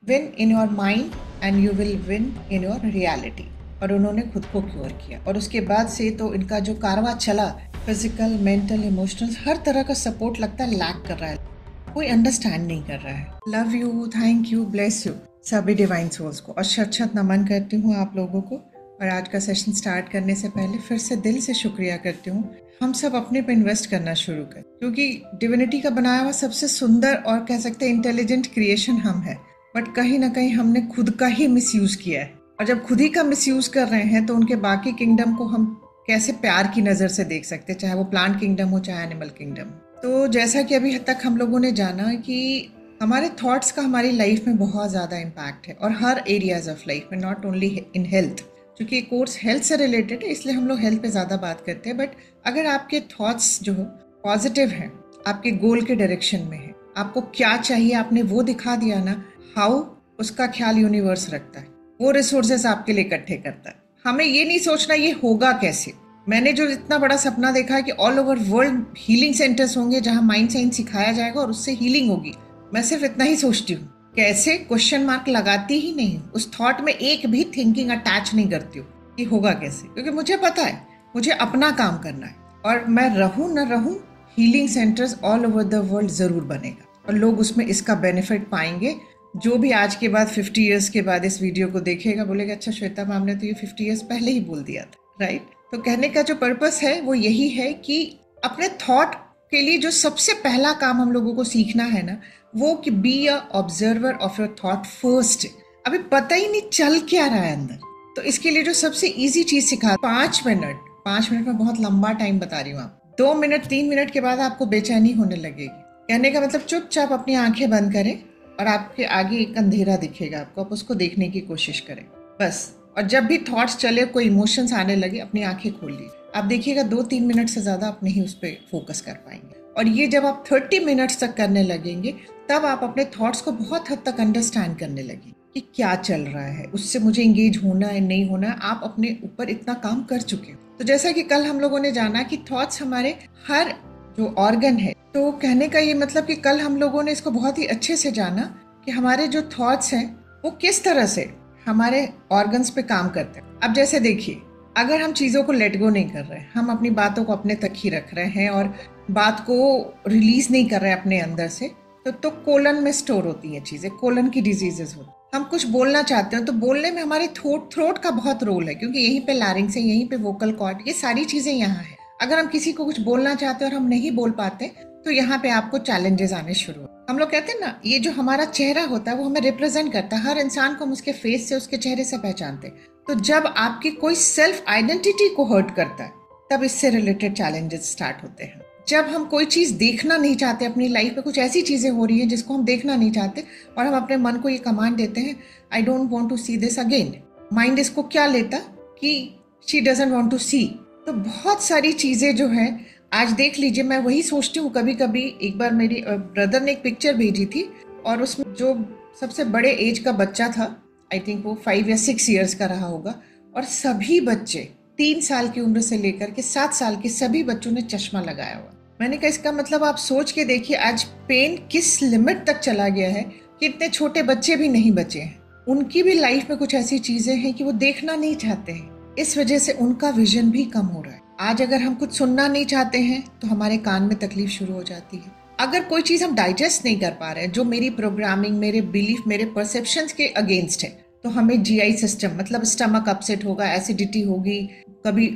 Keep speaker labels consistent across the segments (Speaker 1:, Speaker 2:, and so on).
Speaker 1: Win in your mind and you will win in your reality. और उन्होंने खुद को क्योर किया और उसके बाद से तो इनका जो कारवां चला, फिजिकल, मेंटल, इमोशनल, हर तरह का सपोर्ट लगता है लैक कर रहा है, कोई अंडरस्टैंड नहीं कर रहा है। Love you, thank you, bless you सभी डिवाइन सोल्स को, और शत नमन करती हूँ आप लोगों को। और आज का सेशन स्टार्ट करने से पहले फिर से दिल से शुक्रिया करती हूँ, हम सब अपने पे इन्वेस्ट करना शुरू करें, क्योंकि डिविनिटी का बनाया हुआ सबसे सुंदर और कह सकते हैं इंटेलिजेंट क्रिएशन हम है, बट कहीं ना कहीं हमने खुद का ही मिसयूज किया है। और जब खुद ही का मिसयूज कर रहे हैं तो उनके बाकी किंगडम को हम कैसे प्यार की नज़र से देख सकते हैं, चाहे वो प्लांट किंगडम हो चाहे एनिमल किंगडम। तो जैसा कि अभी तक हम लोगों ने जाना कि हमारे थॉट्स का हमारी लाइफ में बहुत ज़्यादा इम्पैक्ट है, और हर एरियाज ऑफ लाइफ में, नॉट ओनली इन हेल्थ, क्योंकि कोर्स हेल्थ से रिलेटेड है इसलिए हम लोग हेल्थ पे ज़्यादा बात करते हैं। बट अगर आपके थॉट्स जो पॉजिटिव हैं, आपके गोल के डायरेक्शन में है, आपको क्या चाहिए आपने वो दिखा दिया ना, हाउ उसका ख्याल यूनिवर्स रखता है, वो रिसोर्सेज आपके लिए इकट्ठे करता है। हमें ये नहीं सोचना ये होगा कैसे। मैंने जो इतना बड़ा सपना देखा है कि all over world healing centres होंगे जहां माइंड साइंस सिखाया जाएगा और उससे हीलिंग होगी, मैं सिर्फ इतना ही सोचती हूँ। कैसे क्वेश्चन मार्क लगाती ही नहीं, उस थॉट में एक भी थिंकिंग अटैच नहीं करती हूँ कि होगा कैसे, क्योंकि मुझे पता है मुझे अपना काम करना है, और मैं रहूं न रहूं healing centres all over the world जरूर बनेगा और लोग उसमें इसका बेनिफिट पाएंगे। जो भी आज के बाद 50 ईयर्स के बाद इस वीडियो को देखेगा बोलेगा अच्छा श्वेता मैम ने तो ये 50 ईयर्स पहले ही बोल दिया था, राइट। तो कहने का जो पर्पस है वो यही है कि अपने थॉट के लिए जो सबसे पहला काम हम लोगों को सीखना है ना, वो कि be a observer of your thought first. अभी पता ही नहीं चल क्या रहा है अंदर, तो इसके लिए जो सबसे इजी चीज सिखा, 5 मिनट में बहुत लंबा टाइम बता रही हूँ, आप 2 मिनट 3 मिनट के बाद आपको बेचैनी होने लगेगी। कहने का मतलब चुपचाप अपनी आंखें बंद करें और आपके आगे एक अंधेरा दिखेगा आपको, आप उसको देखने की कोशिश करें बस। और जब भी थॉट्स चले, कोई इमोशंस आने लगे, अपनी आंखें खोल लीजिए, आप देखिएगा 2-3 मिनट से ज्यादा आप नहीं उस पर फोकस कर पाएंगे। और ये जब आप 30 मिनट्स तक करने लगेंगे तब आप अपने थॉट्स को बहुत हद तक अंडरस्टैंड करने लगेंगे कि क्या चल रहा है, उससे मुझे इंगेज होना है नहीं होना है, आप अपने ऊपर इतना काम कर चुके हो। तो जैसा कि कल हम लोगों ने जाना कि थॉट्स हमारे हर जो ऑर्गन है, तो कहने का ये मतलब कि कल हम लोगों ने इसको बहुत ही अच्छे से जाना कि हमारे जो थॉट्स हैं वो किस तरह से हमारे ऑर्गन्स पे काम करते हैं। अब जैसे देखिए, अगर हम चीज़ों को लेट गो नहीं कर रहे हैं, हम अपनी बातों को अपने तक ही रख रहे हैं और बात को रिलीज नहीं कर रहे हैं अपने अंदर से, तो कोलन में स्टोर होती हैं चीज़ें, कोलन की डिजीजेस होती हैं। हम कुछ बोलना चाहते हैं तो बोलने में हमारे थ्रोट का बहुत रोल है, क्योंकि यहीं पे लैरिंग्स है, यहीं पे वोकल कॉर्ड, ये सारी चीज़ें यहाँ है। अगर हम किसी को कुछ बोलना चाहते हैं और हम नहीं बोल पाते तो यहाँ पे आपको चैलेंजेस आने शुरू हो। हम लोग कहते हैं ना, ये जो हमारा चेहरा होता है वो हमें रिप्रेजेंट करता है, हर इंसान को हम उसके फेस से, उसके चेहरे से पहचानते हैं। तो जब आपकी कोई सेल्फ आइडेंटिटी को हर्ट करता है तब इससे रिलेटेड चैलेंजेस स्टार्ट होते हैं। जब हम कोई चीज देखना नहीं चाहते, अपनी लाइफ में कुछ ऐसी चीजें हो रही हैं जिसको हम देखना नहीं चाहते और हम अपने मन को ये कमांड देते हैं, I don't want to see this again, mind इसको क्या लेता कि she doesn't want to see. तो बहुत सारी चीजें जो है, आज देख लीजिए, मैं वही सोचती हूँ कभी कभी। एक बार मेरी ब्रदर ने एक पिक्चर भेजी थी और उसमें जो सबसे बड़े एज का बच्चा था, आई थिंक वो 5 या 6 ईयर्स का रहा होगा, और सभी बच्चे 3 साल की उम्र से लेकर के 7 साल के सभी बच्चों ने चश्मा लगाया हुआ। मैंने कहा इसका मतलब आप सोच के देखिए आज पेन किस लिमिट तक चला गया है कि इतने छोटे बच्चे भी नहीं बचे हैं, उनकी भी लाइफ में कुछ ऐसी चीजें हैं कि वो देखना नहीं चाहते हैं, इस वजह से उनका विजन भी कम हो रहा है। आज अगर हम कुछ सुनना नहीं चाहते हैं तो हमारे कान में तकलीफ शुरू हो जाती है। अगर कोई चीज हम डाइजेस्ट नहीं कर पा रहे हैं जो मेरी प्रोग्रामिंग, मेरे बिलीफ, मेरे परसेप्शंस के अगेंस्ट है, तो हमें जीआई सिस्टम, मतलब स्टमक अपसेट होगा, एसिडिटी होगी, कभी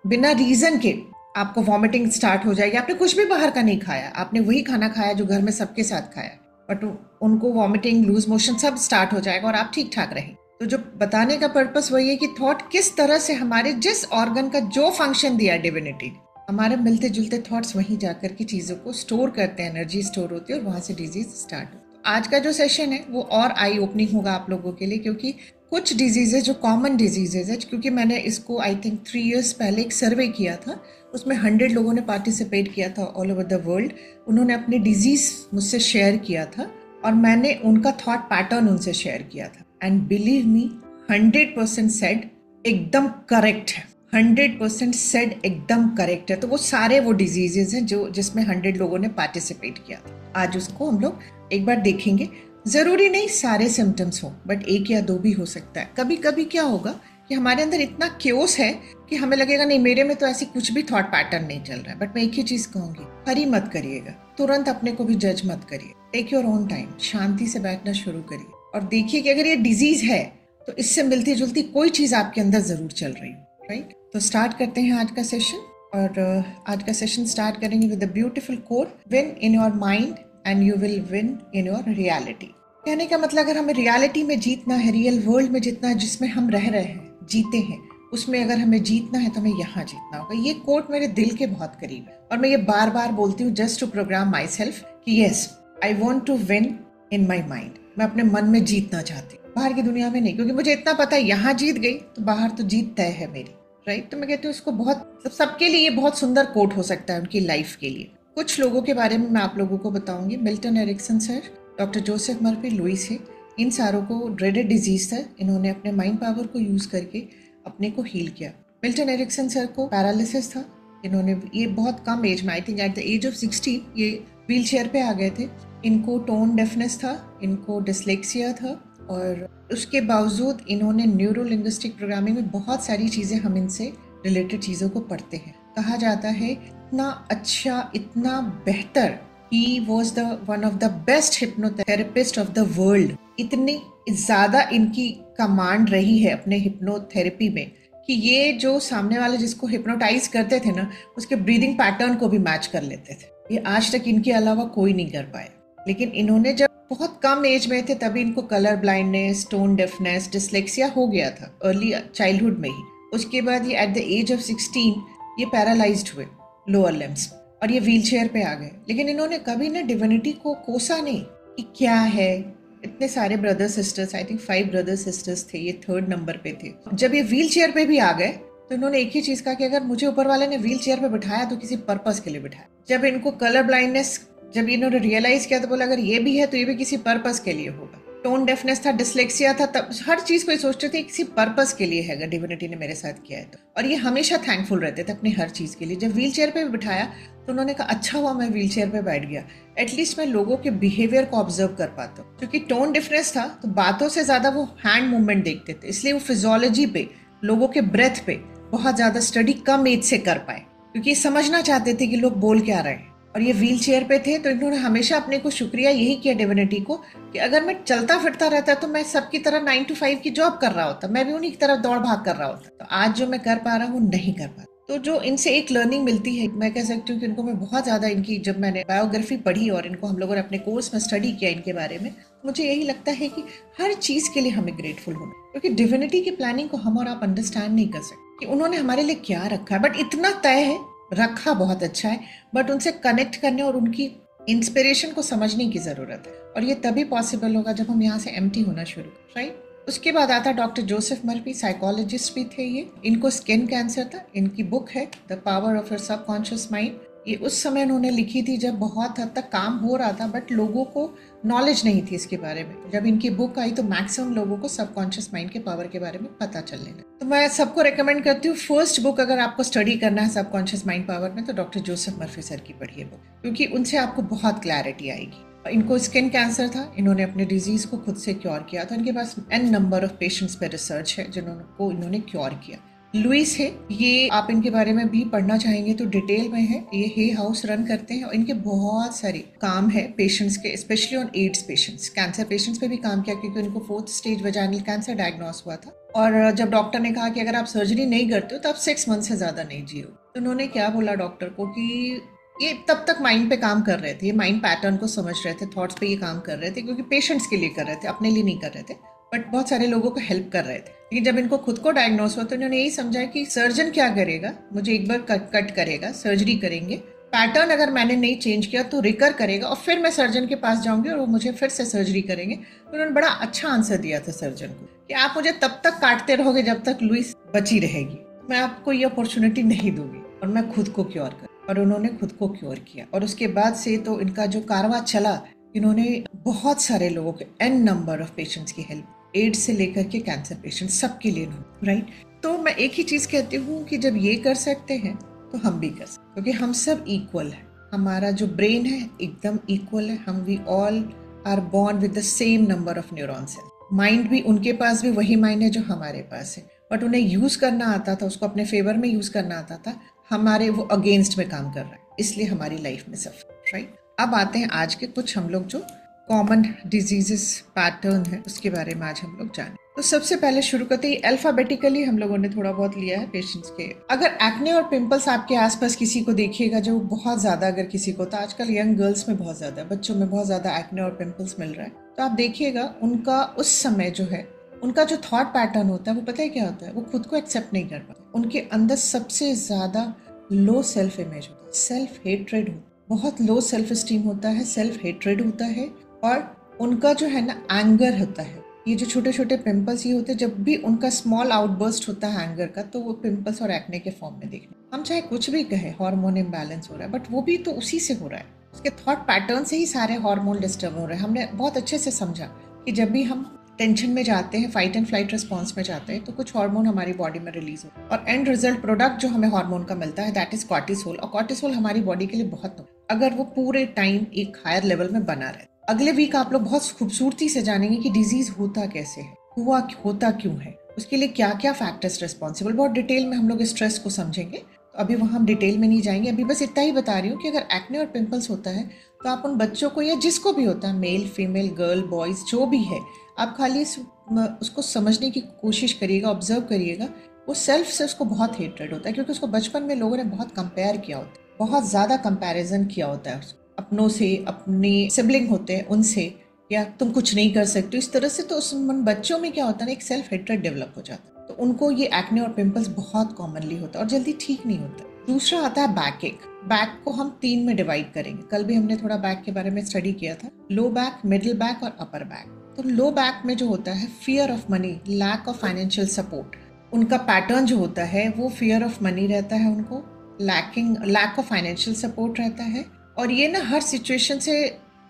Speaker 1: बिना रीजन के आपको वॉमिटिंग स्टार्ट हो जाएगी। आपने कुछ भी बाहर का नहीं खाया, आपने वही खाना खाया जो घर में सबके साथ खाया, बट उनको वॉमिटिंग, लूज मोशन सब स्टार्ट हो जाएगा और आप ठीक ठाक रहें। तो जो बताने का पर्पस वही है कि थॉट किस तरह से हमारे जिस ऑर्गन का जो फंक्शन दिया डिविनिटी, हमारे मिलते जुलते थॉट्स वहीं जाकर की चीजों को स्टोर करते हैं, एनर्जी स्टोर होती है और वहां से डिजीज स्टार्ट होती है। आज का जो सेशन है वो और आई ओपनिंग होगा आप लोगों के लिए, क्योंकि कुछ डिजीजेज जो कॉमन डिजीजेज है, क्योंकि मैंने इसको आई थिंक 3 ईयर्स पहले एक सर्वे किया था, उसमें 100 लोगों ने पार्टिसिपेट किया था ऑल ओवर द वर्ल्ड। उन्होंने अपने डिजीज मुझसे शेयर किया था और मैंने उनका थॉट पैटर्न उनसे शेयर किया था, एंड बिलीव मी 100% सेड एकदम करेक्ट है, 100% सेड एकदम करेक्ट है। तो वो सारे वो डिजीजेज हैं जो जिसमें 100 लोगों ने पार्टिसिपेट किया था। आज उसको हम लोग एक बार देखेंगे। जरूरी नहीं सारे सिम्टम्स हो, बट एक या दो भी हो सकता है। कभी कभी क्या होगा कि हमारे अंदर इतना क्योस है कि हमें लगेगा नहीं मेरे में तो ऐसी कुछ भी थॉट पैटर्न नहीं चल रहा है। बट मैं एक ही चीज कहूंगी, हरी मत करिएगा, तुरंत अपने को भी जज मत करिए। टेक योर ओन टाइम, शांति से बैठना शुरू करिए और देखिए कि अगर ये डिजीज है तो इससे मिलती जुलती कोई चीज आपके अंदर जरूर चल रही है, राइट। तो स्टार्ट करते हैं आज का सेशन। और आज का सेशन स्टार्ट करेंगे with the beautiful quote, win in your mind and you will win in your reality. कहने का मतलब अगर हमें रियलिटी में जीतना है, रियल वर्ल्ड में जीतना है, जिसमें हम रह रहे हैं, जीते हैं, उसमें अगर हमें जीतना है तो हमें यहाँ जीतना होगा। ये कोट मेरे दिल के बहुत करीब है और मैं ये बार बार बोलती हूँ just to program myself कि yes I want to win in my mind. मैं अपने मन में जीतना चाहती हूँ, बाहर की दुनिया में नहीं, क्योंकि मुझे इतना पता है यहाँ जीत गई तो बाहर तो जीत तय है मेरी, राइट। तो मैं कहती हूँ इसको बहुत सबके लिए बहुत सुंदर कोट हो सकता है उनकी लाइफ के लिए। कुछ लोगों के बारे में मैं आप लोगों को बताऊंगी। Milton Erickson sir, doctor Joseph Murphy Louise है, इन सारों को ड्रेडेड डिजीज था, इन्होंने अपने माइंड पावर को यूज करके अपने को हील किया। मिल्टन एरिक्सन सर को पैरालिसिस था, इन्होंने ये बहुत कम एज में, I think at the age of 60 ये व्हील चेयर पे आ गए थे। इनको टोन डेफनेस था, इनको डिसलेक्सिया था और उसके बावजूद इन्होंने न्यूरो लिंग्विस्टिक प्रोग्रामिंग में बहुत सारी चीज़ें, हम इनसे रिलेटेड चीज़ों को पढ़ते हैं। कहा जाता है इतना अच्छा, इतना बेहतर, he was the one of the best hypnotherapist of the world. इतनी ज़्यादा इनकी कमांड रही है अपने हिप्नोथेरेपी में कि ये जो सामने वाले जिसको हिप्नोटाइज करते थे ना, उसके ब्रीदिंग पैटर्न को भी मैच कर लेते थे। ये आज तक इनके अलावा कोई नहीं कर पाया। लेकिन इन्होंने जब बहुत कम एज में थे तभी इनको colour blindness, tone deafness, dyslexia हो गया था अर्ली चाइल्डहुड में ही। उसके बाद ये एट द एज ऑफ 16 ये पैरालाइज्ड हुए लोअर लिम्स और ये व्हील चेयर पे आ गए। लेकिन इन्होंने कभी ना डिविनिटी को कोसा नहीं कि क्या है। इतने सारे brother sisters, I think 5 brother sisters थे, ये 3rd नंबर पे थे। जब ये व्हील चेयर पे भी आ गए तो इन्होंने एक ही चीज कहा कि अगर मुझे ऊपर वाले ने व्हील चेयर पे बिठाया तो किसी पर्पस के लिए बिठाया। जब इनको कलर ब्लाइंडनेस, जब इन्होंने रियलाइज किया तो बोला अगर ये भी है तो ये भी किसी पर्पस के लिए होगा। टोन डेफनेस था, डिसलेक्सिया था, तब हर चीज को ये सोचते थे किसी पर्पस के लिए है, अगर डिविनिटी ने मेरे साथ किया है तो। और ये हमेशा थैंकफुल रहते थे अपनी हर चीज के लिए। जब व्हील चेयर पे बिठाया तो उन्होंने कहा अच्छा हुआ मैं व्हील चेयर पे बैठ गया, एटलीस्ट मैं लोगों के बिहेवियर को ऑब्जर्व कर पाता हूँ। क्योंकि टोन डिफरेंस था तो बातों से ज्यादा वो हैंड मूवमेंट देखते थे, इसलिए वो फिजियोलॉजी पे, लोगों के ब्रेथ पे बहुत ज्यादा स्टडी कम एज से कर पाए, क्योंकि समझना चाहते थे कि लोग बोल क्या रहे हैं। और ये व्हील चेयर पे थे तो इन्होंने हमेशा अपने को शुक्रिया यही किया डिविनिटी को कि अगर मैं चलता फिरता रहता तो मैं सबकी तरह 9 to 5 की जॉब कर रहा होता, मैं भी उन्हीं की तरफ दौड़ भाग कर रहा होता। तो आज जो मैं कर पा रहा हूँ नहीं कर पा। तो जो इनसे एक लर्निंग मिलती है, मैं कह सकती हूँ कि इनको मैं बहुत ज्यादा, इनकी जब मैंने बायोग्राफी पढ़ी और इनको हम लोगों ने अपने कोर्स में स्टडी किया इनके बारे में, मुझे यही लगता है कि हर चीज के लिए हमें ग्रेटफुल होना, क्योंकि डिविनिटी की प्लानिंग को हम और आप अंडरस्टैंड नहीं कर सकते कि उन्होंने हमारे लिए क्या रखा है। बट इतना तय है, रखा बहुत अच्छा है, बट उनसे कनेक्ट करने और उनकी इंस्पिरेशन को समझने की जरूरत है। और ये तभी पॉसिबल होगा जब हम यहाँ से एम्प्टी होना शुरू करें, राइट। उसके बाद आता डॉक्टर जोसेफ मर्फी, साइकोलॉजिस्ट भी थे ये। इनको स्किन कैंसर था। इनकी बुक है the power of your subconscious mind. ये उस समय उन्होंने लिखी थी जब बहुत हद तक काम हो रहा था बट लोगों को नॉलेज नहीं थी इसके बारे में। जब इनकी बुक आई तो मैक्सिमम लोगों को सबकॉन्शियस माइंड के पावर के बारे में पता चलने लगा। तो मैं सबको रेकमेंड करती हूँ, फर्स्ट बुक अगर आपको स्टडी करना है सबकॉन्शियस माइंड पावर में तो डॉक्टर जोसेफ मर्फी सर की पढ़िए बुक, क्योंकि उनसे आपको बहुत क्लैरिटी आएगी। इनको स्किन कैंसर था, इन्होंने अपने डिजीज को खुद से क्योर किया था। इनके पास n नंबर ऑफ पेशेंट्स पे रिसर्च है जिन्होंने इन्होंने क्योर किया। लुइस है, ये आप इनके बारे में भी पढ़ना चाहेंगे तो डिटेल में है। ये हे हाउस रन करते हैं और इनके बहुत सारे काम है पेशेंट्स के, specially on AIDS patients. Cancer patients पे भी काम किया क्योंकि उनको 4th stage vaginal cancer diagnose हुआ था। और जब डॉक्टर ने कहा कि अगर आप सर्जरी नहीं करते हो तो आप 6 मंथ से ज्यादा नहीं जियो, तो उन्होंने क्या बोला डॉक्टर को कि ये तब तक माइंड पे काम कर रहे थे, ये माइंड पैटर्न को समझ रहे थे, थॉट्स पे ये काम कर रहे थे, क्योंकि पेशेंट्स के लिए कर रहे थे, अपने लिए नहीं कर रहे थे, बट बहुत सारे लोगों को हेल्प कर रहे थे। लेकिन जब इनको खुद को डायग्नोस हुआ तो इन्होंने यही समझा कि सर्जन क्या करेगा, मुझे एक बार कट करेगा, सर्जरी करेंगे, पैटर्न अगर मैंने नहीं चेंज किया तो रिकर करेगा और फिर मैं सर्जन के पास जाऊंगी और वो मुझे फिर से सर्जरी करेंगे। तो उन्होंने बड़ा अच्छा आंसर दिया था सर्जन को कि आप मुझे तब तक काटते रहोगे जब तक लुइस बची रहेगी, मैं आपको ये अपॉर्चुनिटी नहीं दूंगी और मैं खुद को क्योर कर। और उन्होंने खुद को क्योर किया और उसके बाद से तो इनका जो कारवां चला, इन्होंने बहुत सारे लोगों के n नंबर ऑफ पेशेंट्स की हेल्प, एड्स से लेकर के कैंसर पेशेंट सबके लिए, राइट। तो मैं एक ही चीज कहती हूँ कि जब ये कर सकते हैं तो हम भी कर सकते, क्योंकि हम सब इक्वल है। हमारा जो ब्रेन है एकदम इक्वल है, हम we all are born with the same number of neuron cells. Mind भी उनके पास भी वही माइंड है जो हमारे पास है, बट उन्हें यूज करना आता था, उसको अपने फेवर में यूज करना आता था, हमारे वो अगेंस्ट में काम कर रहा है, इसलिए हमारी लाइफ में सफर, राइट। अब आते हैं आज के कुछ हम लोग जो कॉमन डिजीजेस पैटर्न है उसके बारे में आज हम लोग जाने। तो सबसे पहले शुरू करते हैं, अल्फाबेटिकली हम लोगों ने थोड़ा बहुत लिया है पेशेंट्स के। अगर एक्ने और पिंपल्स आपके आसपास किसी को देखिएगा जो बहुत ज्यादा, अगर किसी को, तो आजकल यंग गर्ल्स में बहुत ज्यादा, बच्चों में बहुत ज्यादा एक्ने और पिंपल्स मिल रहा है, तो आप देखिएगा उनका उस समय जो है उनका जो थॉट पैटर्न होता है वो पता है क्या होता है, वो खुद को एक्सेप्ट नहीं कर पाते, उनके अंदर सबसे ज्यादा लो सेल्फ इमेज होता है, सेल्फ हेट्रेड होता है, बहुत लो सेल्फ स्टीम होता है, सेल्फ हेट्रेड होता है, और उनका जो है ना एंगर होता है। ये जो छोटे छोटे पिंपल्स ये होते हैं, जब भी उनका स्मॉल आउटबर्स्ट होता है एंगर का, तो वो पिंपल्स और एक्ने के फॉर्म में देखने, हम चाहे कुछ भी कहें हार्मोन इम्बैलेंस हो रहा है, बट वो भी तो उसी से हो रहा है, उसके थॉट पैटर्न से ही सारे हार्मोन डिस्टर्ब हो रहे हैं। हमने बहुत अच्छे से समझा कि जब भी हम टेंशन में जाते हैं, फाइट एंड फ्लाइट रिस्पॉन्स में जाते हैं, तो कुछ हार्मोन हमारी बॉडी में रिलीज होता है, और एंड रिजल्ट प्रोडक्ट जो हमें हार्मोन का मिलता है दैट इज कॉर्टिसोल, और कॉर्टिसोल हमारी बॉडी के लिए बहुत, अगर वो पूरे टाइम एक हायर लेवल में बना रहे। अगले वीक आप लोग बहुत खूबसूरती से जानेंगे कि डिजीज होता कैसे है, होता क्यों है, उसके लिए क्या क्या फैक्टर्स रिस्पॉन्सिबल, बहुत डिटेल में हम लोग स्ट्रेस को समझेंगे। तो अभी वहाँ हम डिटेल में नहीं जाएंगे, अभी बस इतना ही बता रही हूँ कि अगर एक्ने और पिंपल्स होता है तो आप उन बच्चों को, या जिसको भी होता है, मेल फीमेल गर्ल बॉयज जो भी है, आप खाली उसको समझने की कोशिश करिएगा, ऑब्जर्व करिएगा। वो सेल्फ से उसको बहुत हेट्रेड होता है, क्योंकि उसको बचपन में लोगों ने बहुत कंपेयर किया होता है, बहुत ज़्यादा कंपैरिजन किया होता है उसको अपनों से, अपने सिबलिंग होते हैं उनसे, या तुम कुछ नहीं कर सकते इस तरह से। तो उस बच्चों में क्या होता है ना, एक सेल्फ हेट्रेड डेवलप हो जाता है, तो उनको ये एक्ने और पिंपल्स बहुत कॉमनली होता है और जल्दी ठीक नहीं होता। दूसरा आता है बैक एक। बैक को हम 3 में डिवाइड करेंगे, कल भी हमने थोड़ा बैक के बारे में स्टडी किया था, लो बैक, मिडिल बैक और अपर बैक। तो लो बैक में जो होता है fear of money, lack of financial support, उनका पैटर्न जो होता है वो फियर ऑफ मनी रहता है, उनको लैक ऑफ फाइनेंशियल सपोर्ट रहता है, और ये ना हर सिचुएशन से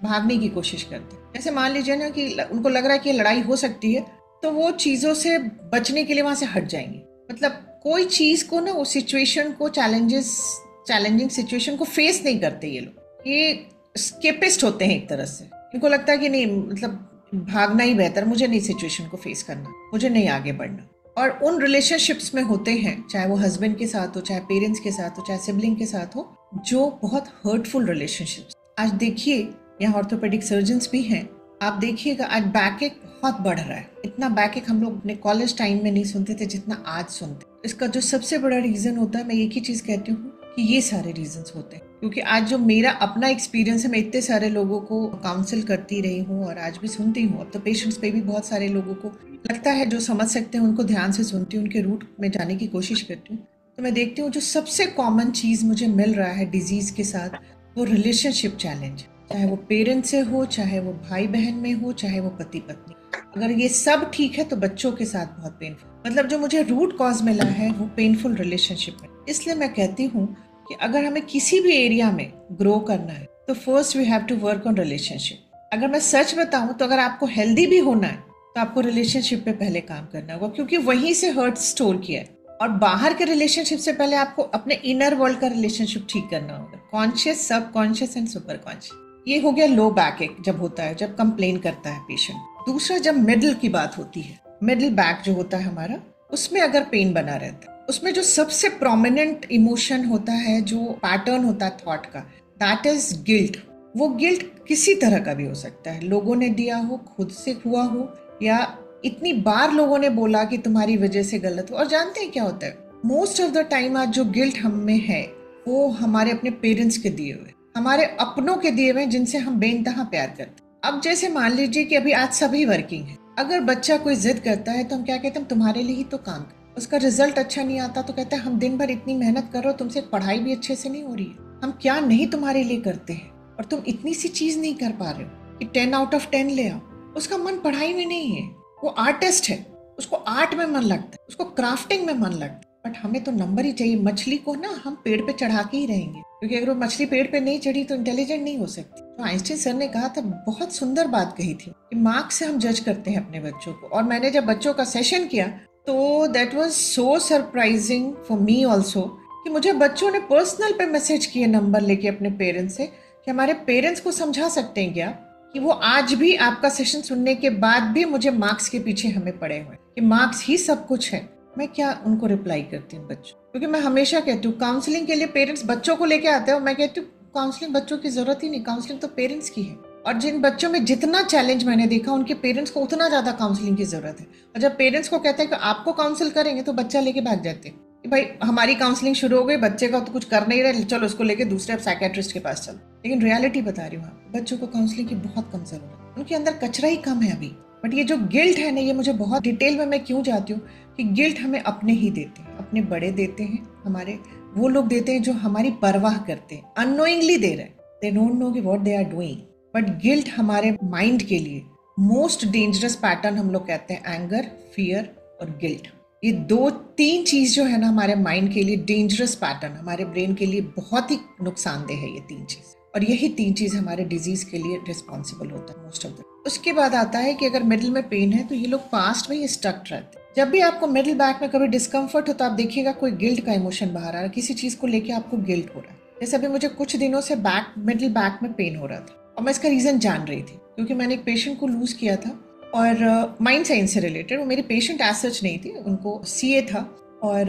Speaker 1: भागने की कोशिश करते हैं। जैसे मान लीजिए ना कि उनको लग रहा है कि लड़ाई हो सकती है, तो वो चीज़ों से बचने के लिए वहां से हट जाएंगे। मतलब कोई चीज़ को ना, उस सिचुएशन को, चैलेंजिंग सिचुएशन को फेस नहीं करते ये लोग, ये स्केपिस्ट होते हैं एक तरह से। इनको लगता है कि नहीं, मतलब भागना ही बेहतर, मुझे नहीं सिचुएशन को फेस करना, मुझे नहीं आगे बढ़ना। और उन रिलेशनशिप्स में होते हैं, चाहे वो हस्बैंड के साथ हो, चाहे पेरेंट्स के साथ हो, चाहे सिबलिंग के साथ हो, जो बहुत हर्टफुल रिलेशनशिप्स। आज देखिए यहाँ ऑर्थोपेडिक सर्जन्स भी हैं, आप देखिएगा आज बैक एक बहुत बढ़ रहा है। इतना बैक एक हम लोग अपने कॉलेज टाइम में नहीं सुनते थे जितना आज सुनते। इसका जो सबसे बड़ा रीजन होता है, मैं एक ही चीज कहती हूँ कि ये सारे रीजंस होते हैं, क्योंकि आज जो मेरा अपना एक्सपीरियंस है, मैं इतने सारे लोगों को काउंसिल करती रही हूँ और आज भी सुनती हूँ। अब तो पेशेंट्स पे भी बहुत सारे लोगों को लगता है, जो समझ सकते हैं उनको ध्यान से सुनती हूँ, उनके रूट में जाने की कोशिश करती हूँ। तो मैं देखती हूँ जो सबसे कॉमन चीज मुझे मिल रहा है डिजीज के साथ, वो रिलेशनशिप चैलेंज, चाहे वो पेरेंट से हो, चाहे वो भाई बहन में हो, चाहे वो पति पत्नी। अगर ये सब ठीक है तो बच्चों के साथ बहुत पेनफुल, मतलब जो मुझे रूट कॉज मिला है वो पेनफुल रिलेशनशिप है। इसलिए मैं कहती हूँ कि अगर हमें किसी भी एरिया में ग्रो करना है तो first we have to work on relationship. अगर मैं सच बताऊं तो अगर आपको हेल्दी भी होना है तो आपको रिलेशनशिप पे पहले काम करना होगा, क्योंकि वहीं से हर्ट स्टोर किया है। और बाहर के रिलेशनशिप से पहले आपको अपने इनर वर्ल्ड का रिलेशनशिप ठीक करना होगा, कॉन्शियस, सब कॉन्शियस एंड सुपर कॉन्शियस। ये हो गया लो बैक एक, जब होता है, जब कंप्लेन करता है पेशेंट। दूसरा, जब मिडिल की बात होती है, मिडिल बैक जो होता है हमारा, उसमें अगर पेन बना रहता है, उसमें जो सबसे प्रोमिनेंट इमोशन होता है, जो पैटर्न होता है थॉट का, दैट इज गिल्ट। वो गिल्ट किसी तरह का भी हो सकता है, लोगों ने दिया हो, खुद से हुआ हो, या इतनी बार लोगों ने बोला कि तुम्हारी वजह से गलत हो। और जानते हैं क्या होता है, मोस्ट ऑफ द टाइम आज जो गिल्ट हम में है वो हमारे अपने पेरेंट्स के दिए हुए, हमारे अपनों के दिए हुए, जिनसे हम बेइंतहा प्यार करते हैं। अब जैसे मान लीजिए कि अभी आज सभी वर्किंग है, अगर बच्चा कोई जिद करता है तो हम क्या कहते हैं, तुम्हारे लिए ही तो काम कर, उसका रिजल्ट अच्छा नहीं आता तो कहते हैं हम दिन भर इतनी मेहनत कर रहे हो, तुमसे पढ़ाई भी अच्छे से नहीं हो रही है, हम क्या नहीं तुम्हारे लिए करते हैं, और तुम इतनी सी चीज नहीं कर पा रहे हो कि 10 आउट ऑफ 10 ले आओ। उसका मन पढ़ाई में नहीं है, वो आर्टिस्ट है, उसको आर्ट में मन लगता है, उसको क्राफ्टिंग में मन लगता है, बट हमें तो नंबर ही चाहिए। मछली को ना हम पेड़ पे चढ़ा के ही रहेंगे, क्योंकि अगर वो मछली पेड़ पे नहीं चढ़ी तो इंटेलिजेंट नहीं हो सकती। तो आइंस्टीन सर ने कहा था, बहुत सुंदर बात कही थी, कि मार्क्स से हम जज करते हैं अपने बच्चों को। और मैंने जब बच्चों का सेशन किया तो that was so surprising for me also, कि मुझे बच्चों ने पर्सनल पे मैसेज किए नंबर लेके अपने पेरेंट्स से, कि हमारे पेरेंट्स को समझा सकते हैं क्या कि वो आज भी आपका सेशन सुनने के बाद भी मुझे मार्क्स के पीछे हमें पड़े हुए कि मार्क्स ही सब कुछ है। मैं क्या उनको रिप्लाई करती हूँ बच्चों, क्योंकि मैं हमेशा कहती हूँ काउंसलिंग के लिए पेरेंट्स बच्चों को लेके आते हैं और मैं कहती हूँ काउंसलिंग बच्चों की जरूरत ही नहीं, काउंसलिंग तो पेरेंट्स की है। और जिन बच्चों में जितना चैलेंज मैंने देखा उनके पेरेंट्स को उतना ज्यादा काउंसलिंग की जरूरत है। और जब पेरेंट्स को कहते हैं कि आपको काउंसिल करेंगे तो बच्चा लेके भाग जाते हैं कि भाई हमारी काउंसलिंग शुरू हो गई, बच्चे का तो कुछ कर नहीं रहे, चलो उसको लेके दूसरे साइकेट्रिस्ट के पास चलो। लेकिन रियलिटी बता रही हूँ, बच्चों को काउंसलिंग की बहुत कम जरूरत है, उनके अंदर कचरा ही कम है अभी। बट ये जो गिल्ट है ना, ये मुझे बहुत डिटेल में मैं क्यों जाती हूँ कि गिल्ट हमें अपने ही देते हैं, अपने बड़े देते हैं, हमारे वो लोग देते हैं जो हमारी परवाह करते हैं, अननोइंगली दे रहे हैं, दे डोंट नो कि what they are doing. But guilt हमारे माइंड के लिए मोस्ट डेंजरस पैटर्न हम लोग कहते हैं एंगर, फियर और गिल्ट। ये 2-3 चीज जो है ना हमारे माइंड के लिए डेंजरस पैटर्न, हमारे ब्रेन के लिए बहुत ही नुकसानदेह है ये 3 चीज। और यही 3 चीज हमारे डिजीज के लिए रिस्पॉन्सिबल होता है मोस्ट ऑफ द। उसके बाद आता है कि अगर मिडिल में पेन है तो ये लोग पास्ट में ही स्टक रहते हैं। जब भी आपको मिडिल बैक में कभी डिस्कम्फर्ट हो तो आप देखिएगा कोई गिल्ट का इमोशन बाहर आ रहा है, किसी चीज को लेके आपको गिल्ट हो रहा है। जैसे अभी मुझे कुछ दिनों से मिडिल बैक में पेन हो रहा था और मैं इसका रीजन जान रही थी, क्योंकि मैंने एक पेशेंट को लूज किया था और माइंड साइंस से रिलेटेड। वो मेरी पेशेंट एज सच नहीं थी, उनको सीए था। और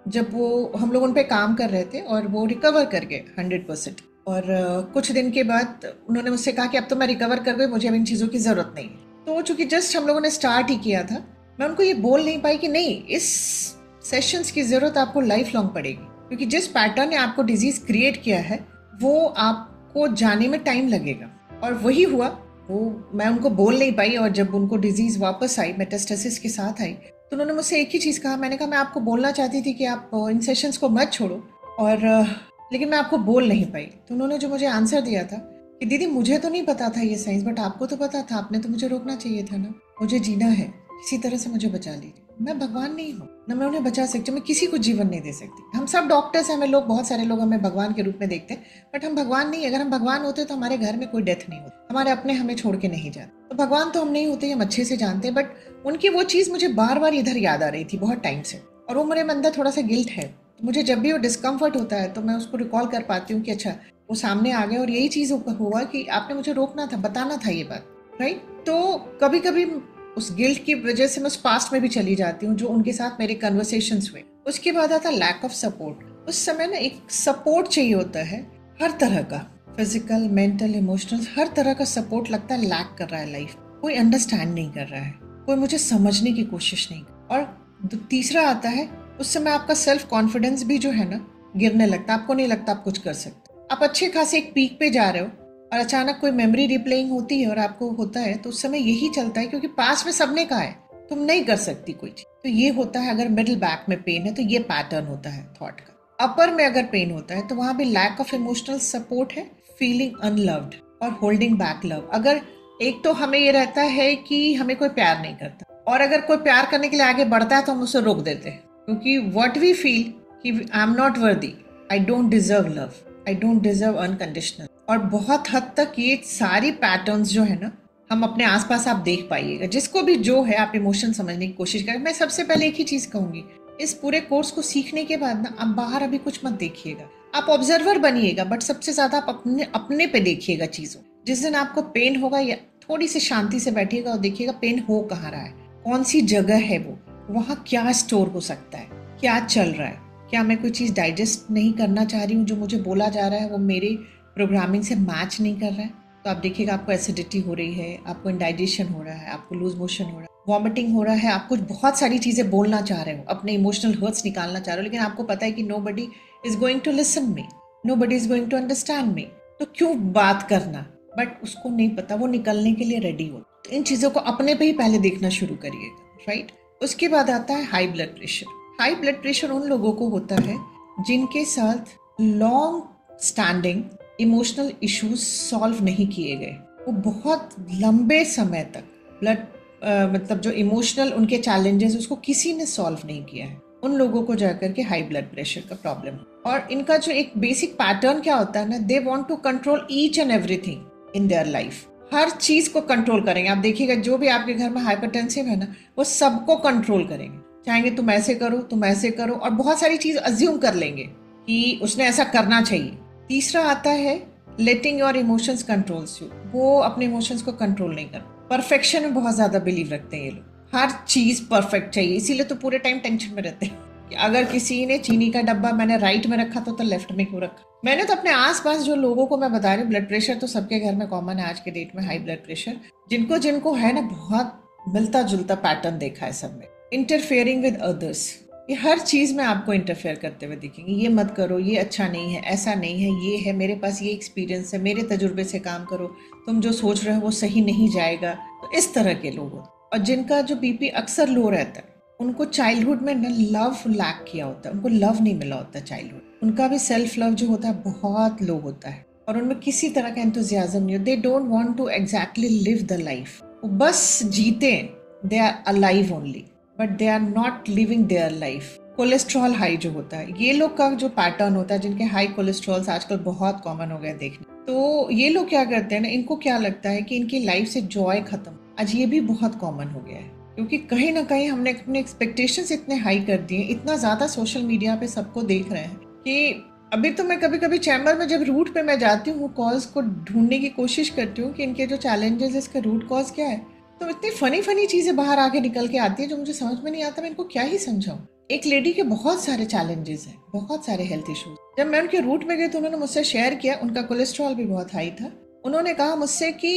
Speaker 1: जब वो हम लोग उन पे काम कर रहे थे और वो रिकवर कर गए 100%। और कुछ दिन के बाद उन्होंने मुझसे कहा कि अब तो मैं रिकवर कर गई, मुझे अब इन चीज़ों की ज़रूरत नहीं है। तो चूंकि जस्ट हम लोगों ने स्टार्ट ही किया था, मैं उनको ये बोल नहीं पाई कि नहीं, इस सेशंस की ज़रूरत आपको लाइफ लॉन्ग पड़ेगी, क्योंकि जिस पैटर्न ने आपको डिजीज क्रिएट किया है वो आपको जाने में टाइम लगेगा। और वही हुआ, वो मैं उनको बोल नहीं पाई। और जब उनको डिजीज वापस आई, मेटास्टेसिस के साथ आई, तो उन्होंने मुझसे एक ही चीज़ कहा। मैंने कहा मैं आपको बोलना चाहती थी कि आप इन सेशंस को मत छोड़ो, और लेकिन मैं आपको बोल नहीं पाई। तो उन्होंने जो मुझे आंसर दिया था कि दीदी मुझे तो नहीं पता था ये साइंस, बट आपको तो पता था, आपने तो मुझे रोकना चाहिए था ना, मुझे जीना है, किसी तरह से मुझे बचा लीजिए। मैं भगवान नहीं हूँ ना, मैं उन्हें बचा सकती हूँ, मैं किसी को जीवन नहीं दे सकती। हम सब डॉक्टर्स हैं, हमें लोग, बहुत सारे लोग हमें भगवान के रूप में देखते हैं, बट हम भगवान नहीं। अगर हम भगवान होते तो हमारे घर में कोई डेथ नहीं होती, हमारे अपने हमें छोड़ के नहीं जाते। तो भगवान तो हम नहीं होते, हम अच्छे से जानते हैं। बट उनकी वो चीज़ मुझे बार बार इधर याद आ रही थी बहुत टाइम से, और वो मेरे अंदर थोड़ा सा गिल्ट है। मुझे जब भी वो डिस्कम्फर्ट होता है तो मैं उसको रिकॉल कर पाती हूँ कि अच्छा वो सामने आ गया और यही चीज़ हुआ कि आपने मुझे रोकना था, बताना था ये बात, राइट। तो कभी कभी उस गिल्ट की वजह से मैं उस पास्ट में भी चली जाती हूँ जो उनके साथ मेरे कन्वर्सेशंस हुए। उसके बाद आता लैक ऑफ सपोर्ट। उस समय ना एक सपोर्ट चाहिए होता है हर तरह का, फिजिकल, मेंटल, इमोशनल, हर तरह का सपोर्ट लगता है लैक कर रहा है लाइफ। कोई अंडरस्टैंड नहीं कर रहा है, कोई मुझे समझने की कोशिश नहीं कर। और तीसरा आता है, उस समय आपका सेल्फ कॉन्फिडेंस भी जो है ना गिरने लगता है, आपको नहीं लगता आप कुछ कर सकते। आप अच्छे खासे एक पीक पे जा रहे हो और अचानक कोई मेमोरी रिप्लेइंग होती है और आपको होता है, तो उस समय यही चलता है क्योंकि पास में सबने कहा है तुम नहीं कर सकती कोई चीज। तो ये होता है अगर मिडिल बैक में पेन है तो ये पैटर्न होता है थॉट का। अपर में अगर पेन होता है तो वहां भी लैक ऑफ इमोशनल सपोर्ट है, फीलिंग अनलव्ड और होल्डिंग बैक लव। अगर एक तो हमें ये रहता है कि हमें कोई प्यार नहीं करता, और अगर कोई प्यार करने के लिए आगे बढ़ता है तो हम उसे रोक देते हैं, क्योंकि व्हाट वी फील कि I am not worthy, I don't deserve love, I don't deserve unconditional. और बहुत हद तक ये सारी पैटर्न्स जो है ना हम अपने आसपास आप देख पाइएगा। जिसको भी जो है आप इमोशन समझने की कोशिश करें। मैं सबसे पहले एक ही चीज कहूंगी, इस पूरे कोर्स को सीखने के बाद ना आप बाहर अभी कुछ मत देखिएगा, आप ऑब्जर्वर बनिएगा, बट सबसे ज्यादा आप अपने पे देखिएगा चीजों। जिस दिन आपको पेन होगा या थोड़ी सी शांति से बैठिएगा और देखिएगा पेन हो कहाँ रहा है, कौन सी जगह है वो, वहाँ क्या स्टोर हो सकता है, क्या चल रहा है, क्या मैं कोई चीज डाइजेस्ट नहीं करना चाह रही हूँ, जो मुझे बोला जा रहा है वो मेरे प्रोग्रामिंग से मैच नहीं कर रहा है। तो आप देखिएगा आपको एसिडिटी हो रही है, आपको इंडाइजेशन हो रहा है, आपको लूज मोशन हो रहा है, वॉमिटिंग हो रहा है, आप कुछ बहुत सारी चीजें बोलना चाह रहे हो, अपने इमोशनल हर्ट्स निकालना चाह रहे हो, लेकिन आपको पता है कि nobody is going to listen me, nobody is going to understand me, तो क्यों बात करना। बट उसको नहीं पता, वो निकलने के लिए रेडी हो। तो इन चीजों को अपने पे ही पहले देखना शुरू करिएगा, राइट। उसके बाद आता है high blood pressure. High blood pressure उन लोगों को होता है जिनके साथ long standing emotional issues solve नहीं किए गए, वो बहुत लंबे समय तक मतलब जो इमोशनल उनके चैलेंजेस उसको किसी ने सॉल्व नहीं किया है, उन लोगों को जाकर के हाई ब्लड प्रेशर का प्रॉब्लम। और इनका जो एक बेसिक पैटर्न क्या होता है ना, they want to control each and everything in their life. हर चीज को कंट्रोल करेंगे। आप देखिएगा जो भी आपके घर में हाइपरटेंसिव है ना, वो सबको कंट्रोल करेंगे, चाहेंगे तुम ऐसे करो, तुम ऐसे करो, और बहुत सारी चीज अज्यूम कर लेंगे कि उसने ऐसा करना चाहिए। तीसरा आता है लेटिंग योर इमोशंस कंट्रोल्स यू, वो अपने इमोशंस को कंट्रोल नहीं कर। परफेक्शन में बहुत ज्यादा बिलीव रखते हैं ये लोग, हर चीज परफेक्ट चाहिए, इसीलिए तो पूरे टाइम टेंशन में रहते हैं कि अगर किसी ने चीनी का डब्बा मैंने राइट में रखा तो लेफ्ट में क्यों रखा। मैंने तो अपने आसपास जो लोगों को मैं बता रही हूँ, ब्लड प्रेशर तो सबके घर में कॉमन है आज के डेट में, हाई ब्लड प्रेशर जिनको जिनको है ना, बहुत मिलता जुलता पैटर्न देखा है सब में। इंटरफेयरिंग विद अदर्स, ये हर चीज में आपको इंटरफेयर करते हुए दिखेंगे, ये मत करो, ये अच्छा नहीं है, ऐसा नहीं है, ये है, मेरे पास ये एक्सपीरियंस है, मेरे तजुर्बे से काम करो, तुम जो सोच रहे हो वो सही नहीं जाएगा। तो इस तरह के लोग होते, और जिनका जो बीपी अक्सर लो रहता है, उनको चाइल्डहुड में ना लव लैक किया होता है, उनको लव नहीं मिला होता चाइल्डहुड, उनका भी सेल्फ लव जो होता है बहुत लो होता है, और उनमें किसी तरह का एंथुजियाज्म नहीं होता। They don't want to exactly live the life, वो बस जीते, they are alive only but they are not living their life. Cholesterol high जो होता है, ये लोग का जो पैटर्न होता है, जिनके हाई कोलेस्ट्रॉल आजकल बहुत कॉमन हो गया देखने, तो ये लोग क्या करते हैं ना, इनको क्या लगता है कि इनकी लाइफ से जॉय खत्म। आज ये भी बहुत कॉमन हो गया है, क्योंकि कहीं ना कहीं हमने अपने एक्सपेक्टेशंस इतने हाई कर दिए, इतना ज्यादा सोशल मीडिया पे सबको देख रहे हैं कि अभी तो मैं कभी कभी चैम्बर में जब रूट पे मैं जाती हूँ, कॉज को ढूंढने की कोशिश करती हूँ कि इनके जो चैलेंजेस है इसका रूट कॉज क्या है, तो इतनी फनी फनी चीजें बाहर आके निकल के आती है जो मुझे समझ में नहीं आता, मैं इनको क्या ही समझाऊं। एक लेडी के बहुत सारे चैलेंजेस हैं, बहुत सारे हेल्थ इश्यूज। जब मैं उनके रूट में गई तो उन्होंने मुझसे शेयर किया, उनका कोलेस्ट्रॉल भी बहुत हाई था। उन्होंने कहा मुझसे कि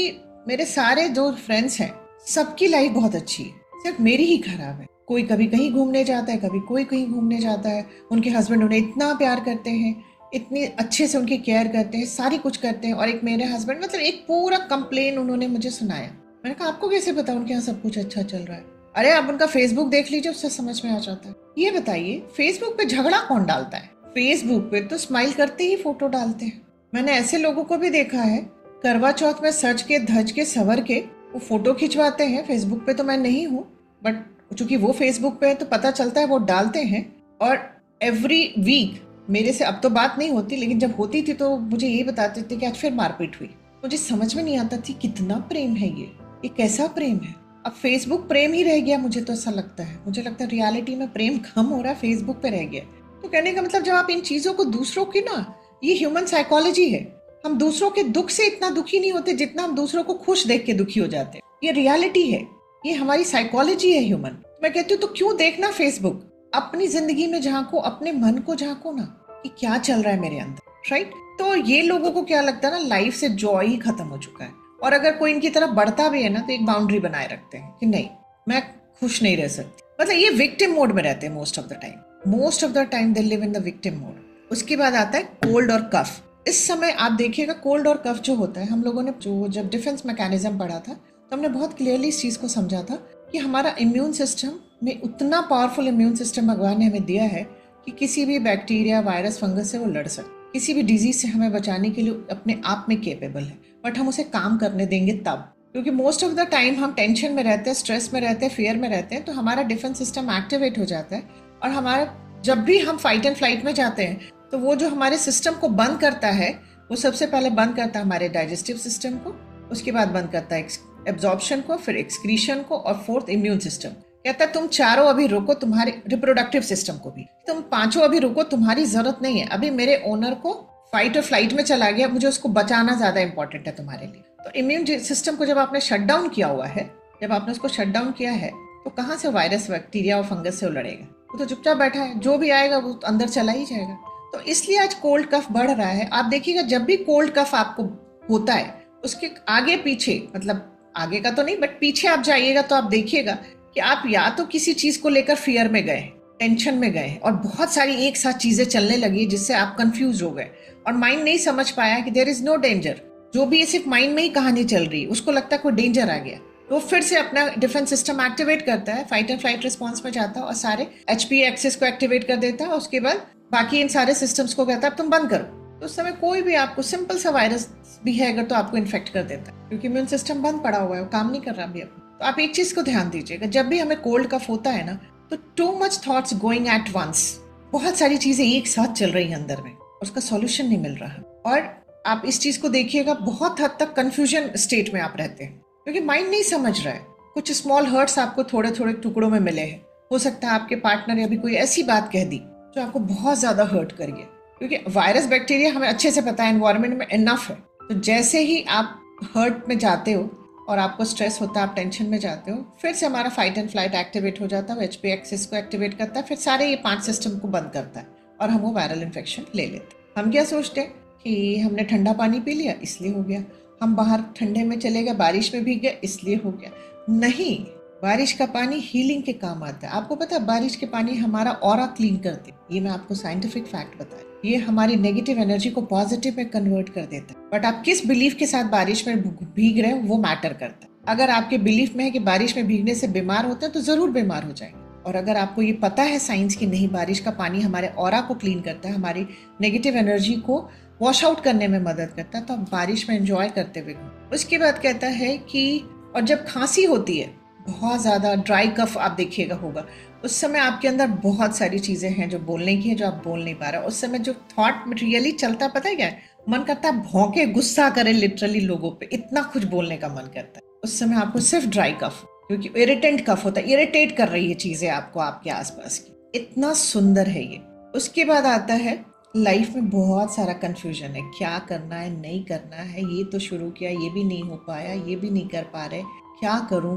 Speaker 1: मेरे सारे जो फ्रेंड्स हैं सबकी लाइफ बहुत अच्छी है, सिर्फ मेरी ही खराब है। कोई कभी कहीं घूमने जाता है, कभी कोई कहीं घूमने जाता है, उनके हस्बैंड उन्हें इतना प्यार करते हैं, इतनी अच्छे से उनकी केयर करते हैं, सारी कुछ करते हैं, और एक मेरे हस्बैंड, मतलब एक पूरा कंप्लेन उन्होंने मुझे सुनाया। मैंने कहा आपको कैसे पता उनके यहाँ सब कुछ अच्छा चल रहा है? अरे आप उनका फेसबुक देख लीजिए, उससे समझ में आ जाता है। ये बताइए फेसबुक पे झगड़ा कौन डालता है? फेसबुक पे तो स्माइल करते ही फोटो डालते हैं। मैंने ऐसे लोगों को भी देखा है, करवा चौथ में सज के धज के सवर के वो फोटो खिंचवाते हैं। फेसबुक पे तो मैं नहीं हूँ, बट चूंकि वो फेसबुक पे है तो पता चलता है, वो डालते हैं। और एवरी वीक मेरे से अब तो बात नहीं होती, लेकिन जब होती थी तो मुझे यही बताते थे कि आज फिर मारपीट हुई। मुझे समझ में नहीं आता थी कितना प्रेम है ये कैसा प्रेम है। अब फेसबुक प्रेम ही रह गया, मुझे तो ऐसा लगता है। मुझे लगता है रियलिटी में प्रेम कम हो रहा है, फेसबुक पे रह गया। तो कहने का मतलब जब आप इन चीजों को दूसरों की ना, ये ह्यूमन साइकोलॉजी है, हम दूसरों के दुख से इतना दुखी नहीं होते जितना हम दूसरों को खुश देख के दुखी हो जाते हैं। ये रियलिटी है, ये हमारी साइकोलॉजी है ह्यूमन। मैं कहती हूँ तो क्यों देखना फेसबुक, अपनी जिंदगी में झांको, अपने मन को झांको ना कि क्या चल रहा है मेरे अंदर, राइट। तो ये लोगों को क्या लगता है ना, लाइफ से जॉय ही खत्म हो चुका है। और अगर कोई इनकी तरफ बढ़ता भी है ना तो एक बाउंड्री बनाए रखते हैं कि नहीं, मैं खुश नहीं रह सकती। मतलब ये विक्टिम मोड में रहते हैं most of the time they live in the victim mode. उसके बाद आता है कोल्ड और कफ। इस समय आप देखिएगा कोल्ड और कफ जो होता है, हम लोगों ने जो जब डिफेंस मैकेनिज्म पढ़ा था तो हमने बहुत क्लियरली इस चीज को समझा था कि हमारा इम्यून सिस्टम में उतना पावरफुल इम्यून सिस्टम भगवान ने हमें दिया है कि किसी भी बैक्टीरिया, वायरस, फंगस से वो लड़ सकते, किसी भी डिजीज से हमें बचाने के लिए अपने आप में केपेबल है। बट हम उसे काम करने देंगे तब, क्योंकि मोस्ट ऑफ द टाइम हम टेंशन में रहते हैं, स्ट्रेस में रहते हैं, फियर में रहते हैं, तो हमारा डिफेंस सिस्टम एक्टिवेट हो जाता है। और हमारा जब भी हम फाइट एंड फ्लाइट में जाते हैं तो वो जो हमारे सिस्टम को बंद करता है, वो सबसे पहले बंद करता है हमारे डाइजेस्टिव सिस्टम को, उसके बाद बंद करता है एब्जॉर्प्शन को, फिर एक्सक्रीशन को, और फोर्थ इम्यून सिस्टम। कहता है तुम चारों अभी रुको, तुम्हारे रिप्रोडक्टिव सिस्टम को भी, तुम पांचों अभी रुको, तुम्हारी जरूरत नहीं है, अभी मेरे ओनर को फाइट और फ्लाइट में चला गया, मुझे उसको बचाना ज्यादा इंपॉर्टेंट है तुम्हारे लिए। तो इम्यून सिस्टम को जब आपने शट डाउन किया हुआ है, जब आपने उसको शट डाउन किया है, तो कहाँ से वायरस, बैक्टीरिया और फंगस से वो लड़ेगा? वो तो चुपचाप बैठा है, जो भी आएगा वो अंदर चला ही जाएगा। तो इसलिए आज कोल्ड कफ बढ़ रहा है। आप देखिएगा जब भी कोल्ड कफ आपको होता है, उसके आगे पीछे, मतलब आगे का तो नहीं बट पीछे आप जाइएगा तो आप देखिएगा कि आप या तो किसी चीज को लेकर फियर में गए, टेंशन में गए, और बहुत सारी एक साथ चीजें चलने लगी जिससे आप कंफ्यूज हो गए और माइंड नहीं समझ पाया कि देयर इज नो डेंजर। जो भी ये सिर्फ माइंड में ही कहानी चल रही है, उसको लगता है कोई डेंजर आ गया, तो फिर से अपना डिफेंस सिस्टम एक्टिवेट करता है, फाइट एंड फ्लाइट रिस्पॉन्स में जाता है और सारे एचपी एक्सेस को एक्टिवेट कर देता है। उसके बाद बाकी इन सारे सिस्टम्स को कहता है तुम बंद करो। तो उस समय कोई भी आपको सिंपल सा वायरस भी है अगर तो आपको इन्फेक्ट कर देता है, क्योंकि इम्यून सिस्टम बंद पड़ा हुआ है, वो काम नहीं कर रहा अभी। तो आप एक चीज को ध्यान दीजिएगा, जब भी हमें कोल्ड कफ होता है ना, तो too much thoughts going at once, बहुत सारी चीजें एक साथ चल रही है अंदर में, उसका सॉल्यूशन नहीं मिल रहा। और आप इस चीज को देखिएगा, बहुत हद तक कंफ्यूजन स्टेट में आप रहते हैं, क्योंकि माइंड नहीं समझ रहा है। कुछ स्मॉल हर्ट्स आपको थोड़े थोड़े टुकड़ों में मिले हैं। हो सकता है आपके पार्टनर ने अभी कोई ऐसी बात कह दी जो आपको बहुत ज्यादा हर्ट करिए, क्योंकि वायरस बैक्टीरिया हमें अच्छे से पता है एनवायरनमेंट में इनफ है। तो जैसे ही आप हर्ट में जाते हो और आपको स्ट्रेस होता है, आप टेंशन में जाते हो, फिर से हमारा फाइट एंड फ्लाइट एक्टिवेट हो जाता है, एचपी एक्सिस को एक्टिवेट करता है, फिर सारे ये 5 सिस्टम को बंद करता है और हम वो वायरल इन्फेक्शन ले लेते हैं। हम क्या सोचते हैं कि हमने ठंडा पानी पी लिया इसलिए हो गया, हम बाहर ठंडे में चले गए, बारिश में भीग गए इसलिए हो गया। नहीं, बारिश का पानी हीलिंग के काम आता है। आपको पता है बारिश के पानी हमारा ऑरा क्लीन करते हैं, ये मैं आपको साइंटिफिक फैक्ट बताया। ये हमारी नेगेटिव एनर्जी को पॉजिटिव में कन्वर्ट कर देता है। बट आप किस बिलीफ के साथ बारिश में भीग रहे हो वो मैटर करता है। अगर आपके बिलीफ में है कि बारिश में भीगने से बीमार होते हैं तो जरूर बीमार हो जाएंगे। और अगर आपको ये पता है साइंस की नहीं, बारिश का पानी हमारे ऑरा को क्लीन करता है, हमारी नेगेटिव एनर्जी को वॉश आउट करने में मदद करता है, तो आप बारिश में एंजॉय करते हुए। उसके बाद कहता है कि और जब खांसी होती है, बहुत ज़्यादा ड्राई कफ आप देखिएगा होगा, उस समय आपके अंदर बहुत सारी चीज़ें हैं जो बोलने की है, जो आप बोल नहीं पा रहे। उस समय जो थॉट रियली चलता है पता है क्या है, मन करता है भौंके, गुस्सा करे लिटरली लोगों पे, इतना कुछ बोलने का मन करता है। उस समय आपको सिर्फ ड्राई कफ, क्योंकि इरिटेंट कफ होता है, इरिटेट कर रही है चीज़ें आपको आपके आसपास की। इतना सुंदर है ये। उसके बाद आता है लाइफ में बहुत सारा कंफ्यूजन है, क्या करना है नहीं करना है, ये तो शुरू किया ये भी नहीं हो पाया, ये भी नहीं कर पा रहे, क्या करूं,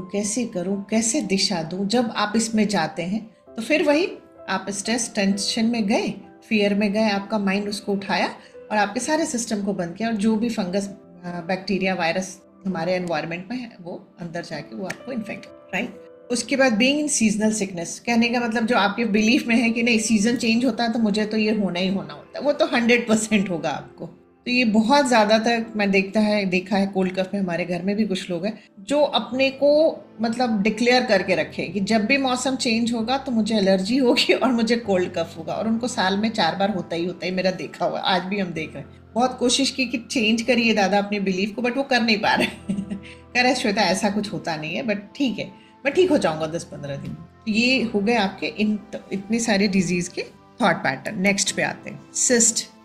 Speaker 1: कैसे दिशा दूं। जब आप इसमें जाते हैं तो फिर वही आप स्ट्रेस टेंशन में गए, फियर में गए, आपका माइंड उसको उठाया और आपके सारे सिस्टम को बंद किया, और जो भी फंगस बैक्टीरिया वायरस हमारे एनवायरनमेंट में है वो अंदर जाके वो आपको इन्फेक्ट, राइट। उसके बाद बीइंग इन सीजनल सिकनेस, कहने का मतलब जो आपके बिलीफ में है कि नहीं सीजन चेंज होता है तो मुझे तो ये होना ही होना होता है, वो तो 100% होगा आपको। तो ये बहुत ज़्यादातर मैं देखा है कोल्ड कफ में। हमारे घर में भी कुछ लोग हैं जो अपने को मतलब डिक्लेयर करके रखे कि जब भी मौसम चेंज होगा तो मुझे एलर्जी होगी और मुझे कोल्ड कफ होगा, और उनको साल में 4 बार होता ही मेरा देखा हुआ, आज भी हम देख रहे हैं। बहुत कोशिश की कि चेंज करिए दादा अपने बिलीफ को, बट वो कर नहीं पा रहे कह रहे श्वेता ऐसा कुछ होता नहीं है, बट ठीक है मैं ठीक हो जाऊंगा 10-15 दिन। ये हो गए आपके इतने सारे डिजीज के थॉट पैटर्न। नेक्स्ट पे आते हैं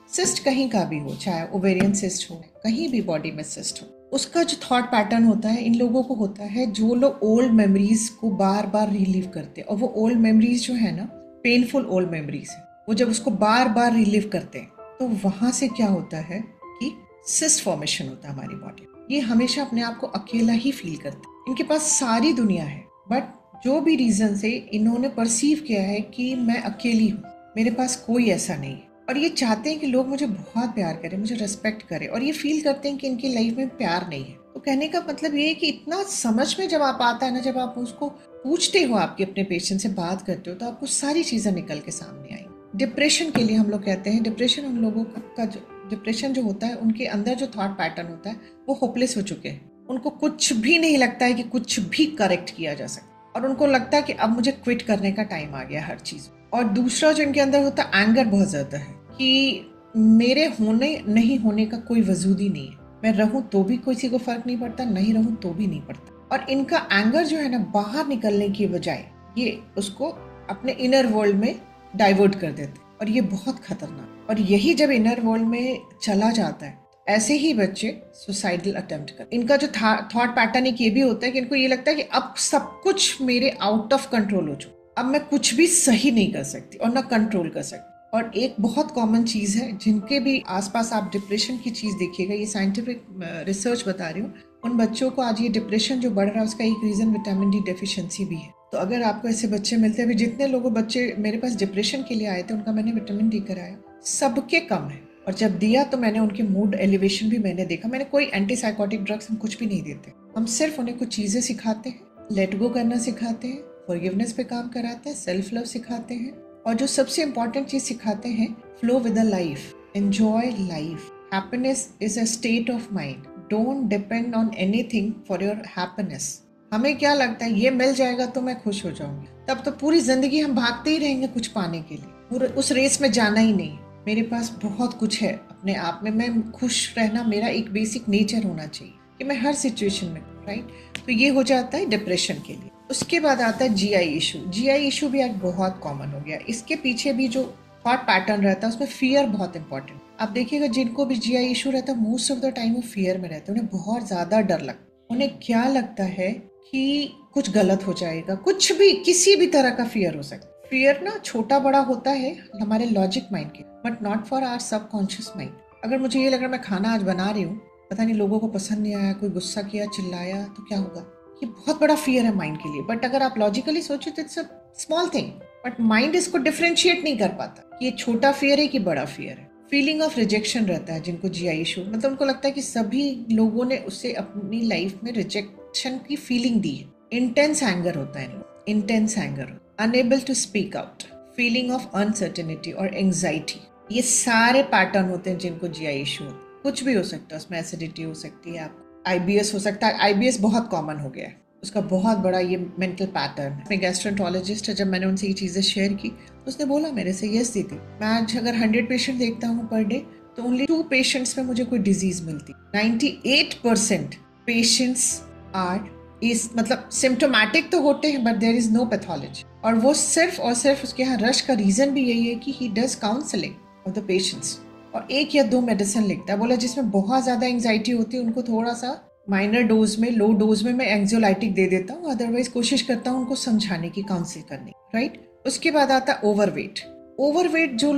Speaker 1: सिस्ट कहीं का भी हो, चाहे ओवेरियन सिस्ट हो, कहीं भी बॉडी में सिस्ट हो, उसका जो थॉट पैटर्न होता है इन लोगों को होता है जो लोग ओल्ड मेमोरीज को बार बार रिलीव करते हैं। और वो ओल्ड मेमोरीज जो है ना, पेनफुल ओल्ड मेमोरीज है, वो जब उसको बार बार रिलीव करते हैं तो वहां से क्या होता है कि सिस्ट फॉर्मेशन होता है हमारी बॉडी में। ये हमेशा अपने आप को अकेला ही फील करते हैं, इनके पास सारी दुनिया है, बट जो भी रीजन से इन्होंने परसीव किया है कि मैं अकेली हूँ, मेरे पास कोई ऐसा नहीं है, और ये चाहते हैं कि लोग मुझे बहुत प्यार करें, मुझे रेस्पेक्ट करें, और ये फील करते हैं कि इनकी लाइफ में प्यार नहीं है। तो कहने का मतलब ये है कि इतना समझ में जब आप आता है ना, जब आप उसको पूछते हो, आपके अपने पेशेंट से बात करते हो, तो आपको सारी चीजें निकल के सामने आई। डिप्रेशन के लिए हम लोग कहते हैं, डिप्रेशन उन लोगों का जो डिप्रेशन जो होता है, उनके अंदर जो थॉट पैटर्न होता है वो होपलेस हो चुके हैं। उनको कुछ भी नहीं लगता है कि कुछ भी करेक्ट किया जा सकता, और उनको लगता है कि अब मुझे क्विट करने का टाइम आ गया हर चीज। और दूसरा जो इनके अंदर होता है, एंगर बहुत ज्यादा है कि मेरे होने नहीं होने का कोई वजूद ही नहीं है, मैं रहूं तो भी किसी को फर्क नहीं पड़ता, नहीं रहूं तो भी नहीं पड़ता। और इनका एंगर जो है ना, बाहर निकलने की बजाय ये उसको अपने इनर वर्ल्ड में डाइवर्ट कर देते, और ये बहुत खतरनाक। और यही जब इनर वर्ल्ड में चला जाता है, ऐसे ही बच्चे सुसाइडल अटेम्प्ट करते। इनका जो थॉट पैटर्न एक ये भी होता है कि इनको ये लगता है कि अब सब कुछ मेरे आउट ऑफ कंट्रोल हो चुका, अब मैं कुछ भी सही नहीं कर सकती और ना कंट्रोल कर सकती। और एक बहुत कॉमन चीज है, जिनके भी आसपास आप डिप्रेशन की चीज देखिएगा, ये साइंटिफिक रिसर्च बता रही हूँ, उन बच्चों को आज ये डिप्रेशन जो बढ़ रहा है उसका एक रीजन विटामिन डी डेफिशिएंसी भी है। तो अगर आपको ऐसे बच्चे मिलते हैं, जितने लोगों बच्चे मेरे पास डिप्रेशन के लिए आए थे उनका मैंने विटामिन डी कराया, सबके कम है। और जब दिया तो मैंने उनके मूड एलिवेशन भी मैंने देखा। मैंने कोई एंटीसाइकोटिक ड्रग्स हम कुछ भी नहीं देते, हम सिर्फ उन्हें कुछ चीजें सिखाते हैं, लेट गो करना सिखाते हैं, फॉरगिवनेस पे काम कराते हैं, सेल्फ लव सिखाते हैं, और जो सबसे इंपॉर्टेंट चीज सिखाते हैं, flow with the life, enjoy life, happiness is a state of mind, don't depend on anything for your happiness. हमें क्या लगता है ये मिल जाएगा तो मैं खुश हो जाऊंगी, तब तो पूरी जिंदगी हम भागते ही रहेंगे कुछ पाने के लिए, पूरे उस रेस में जाना ही नहीं। मेरे पास बहुत कुछ है अपने आप में, मैं खुश रहना मेरा एक बेसिक नेचर होना चाहिए कि मैं हर सिचुएशन में, राइट। तो ये हो जाता है डिप्रेशन के लिए। उसके बाद आता है जीआई इशू। जीआई इशू भी आज बहुत कॉमन हो गया। इसके पीछे भी जो थॉट पैटर्न रहता है उसमें फियर बहुत इंपॉर्टेंट। आप देखिएगा जिनको भी जीआई इशू रहता है मोस्ट ऑफ द टाइम वो फियर में रहते हैं, उन्हें बहुत ज्यादा डर लगता है। उन्हें क्या लगता है कि कुछ गलत हो जाएगा, कुछ भी किसी भी तरह का फियर हो सकता है। फियर ना छोटा बड़ा होता है हमारे लॉजिक माइंड के, but not for our subconscious mind. अगर मुझे ये लग रहा है मैं खाना आज बना रही हूँ, पता नहीं लोगों को पसंद नहीं आया, कोई गुस्सा किया, चिल्लाया, तो क्या होगा? ये बहुत बड़ा फियर है माइंड के लिए। बट अगर आप लॉजिकली सोचो तो it's a small thing, but mind इसको डिफरेंशिएट नहीं कर पाता कि ये छोटा फियर है कि बड़ा फियर है। फीलिंग ऑफ रिजेक्शन रहता है जिनको जीआई इशू, मतलब उनको लगता है कि सभी लोगों ने उसे अपनी लाइफ में रिजेक्शन की फीलिंग दी है। इंटेंस एंगर होता है, intense anger, unable to speak out, feeling of uncertainty और एंग्जाइटी। ये सारे पैटर्न होते हैं जिनको जीआई इशू होता है। कुछ भी हो सकता है उसमें, एसिडिटी हो सकती है, आपको आईबीएस हो सकता है। आईबीएस बहुत कॉमन हो गया है, उसका बहुत बड़ा ये मेंटल पैटर्न है। मैं गैस्ट्रोएंटरोलॉजिस्ट है, जब मैंने उनसे ये चीज़ें शेयर की तो उसने बोला मेरे से, यस दीदी, मैं आज अगर 100 पेशेंट देखता हूँ पर डे तो ओनली 2 पेशेंट्स में मुझे कोई डिजीज मिलती। 98% पेशेंट्स आर इस मतलब सिम्टोमैटिक तो होते हैं but there is no pathology. और वो सिर्फ और सिर्फ उसके यहाँ रश का रीजन भी यही है कि he does counselling of the patients, और 1 या 2 मेडिसिन लिखता है। बोला जिसमें बहुत ज्यादा एंग्जाइटी होती है उनको थोड़ा सा माइनर डोज में, लो डोज में मैं एंग्जोलाइटिक दे देता हूँ, अदरवाइज कोशिश करता हूँ उनको समझाने की, काउंसिल करने की, राइट। उसके बाद आता है ओवरवेट। ओवरवेट जो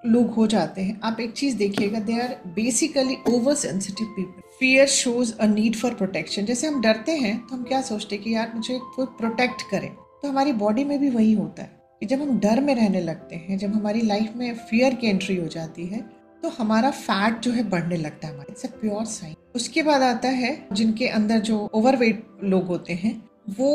Speaker 1: लोग हो जाते हैं, आप एक चीज देखिएगा, they are basically over sensitive people. Fear shows a need for protection. जैसे हम डरते हैं तो हम क्या सोचते हैं कि यार मुझे कोई प्रोटेक्ट करे, तो हमारी बॉडी में भी वही होता है कि जब हम डर में रहने लगते हैं, जब हमारी लाइफ में फियर की एंट्री हो जाती है तो हमारा फैट जो है बढ़ने लगता है हमारा, इट्स अ प्योर साइन। उसके बाद आता है जिनके अंदर जो ओवरवेट लोग होते हैं वो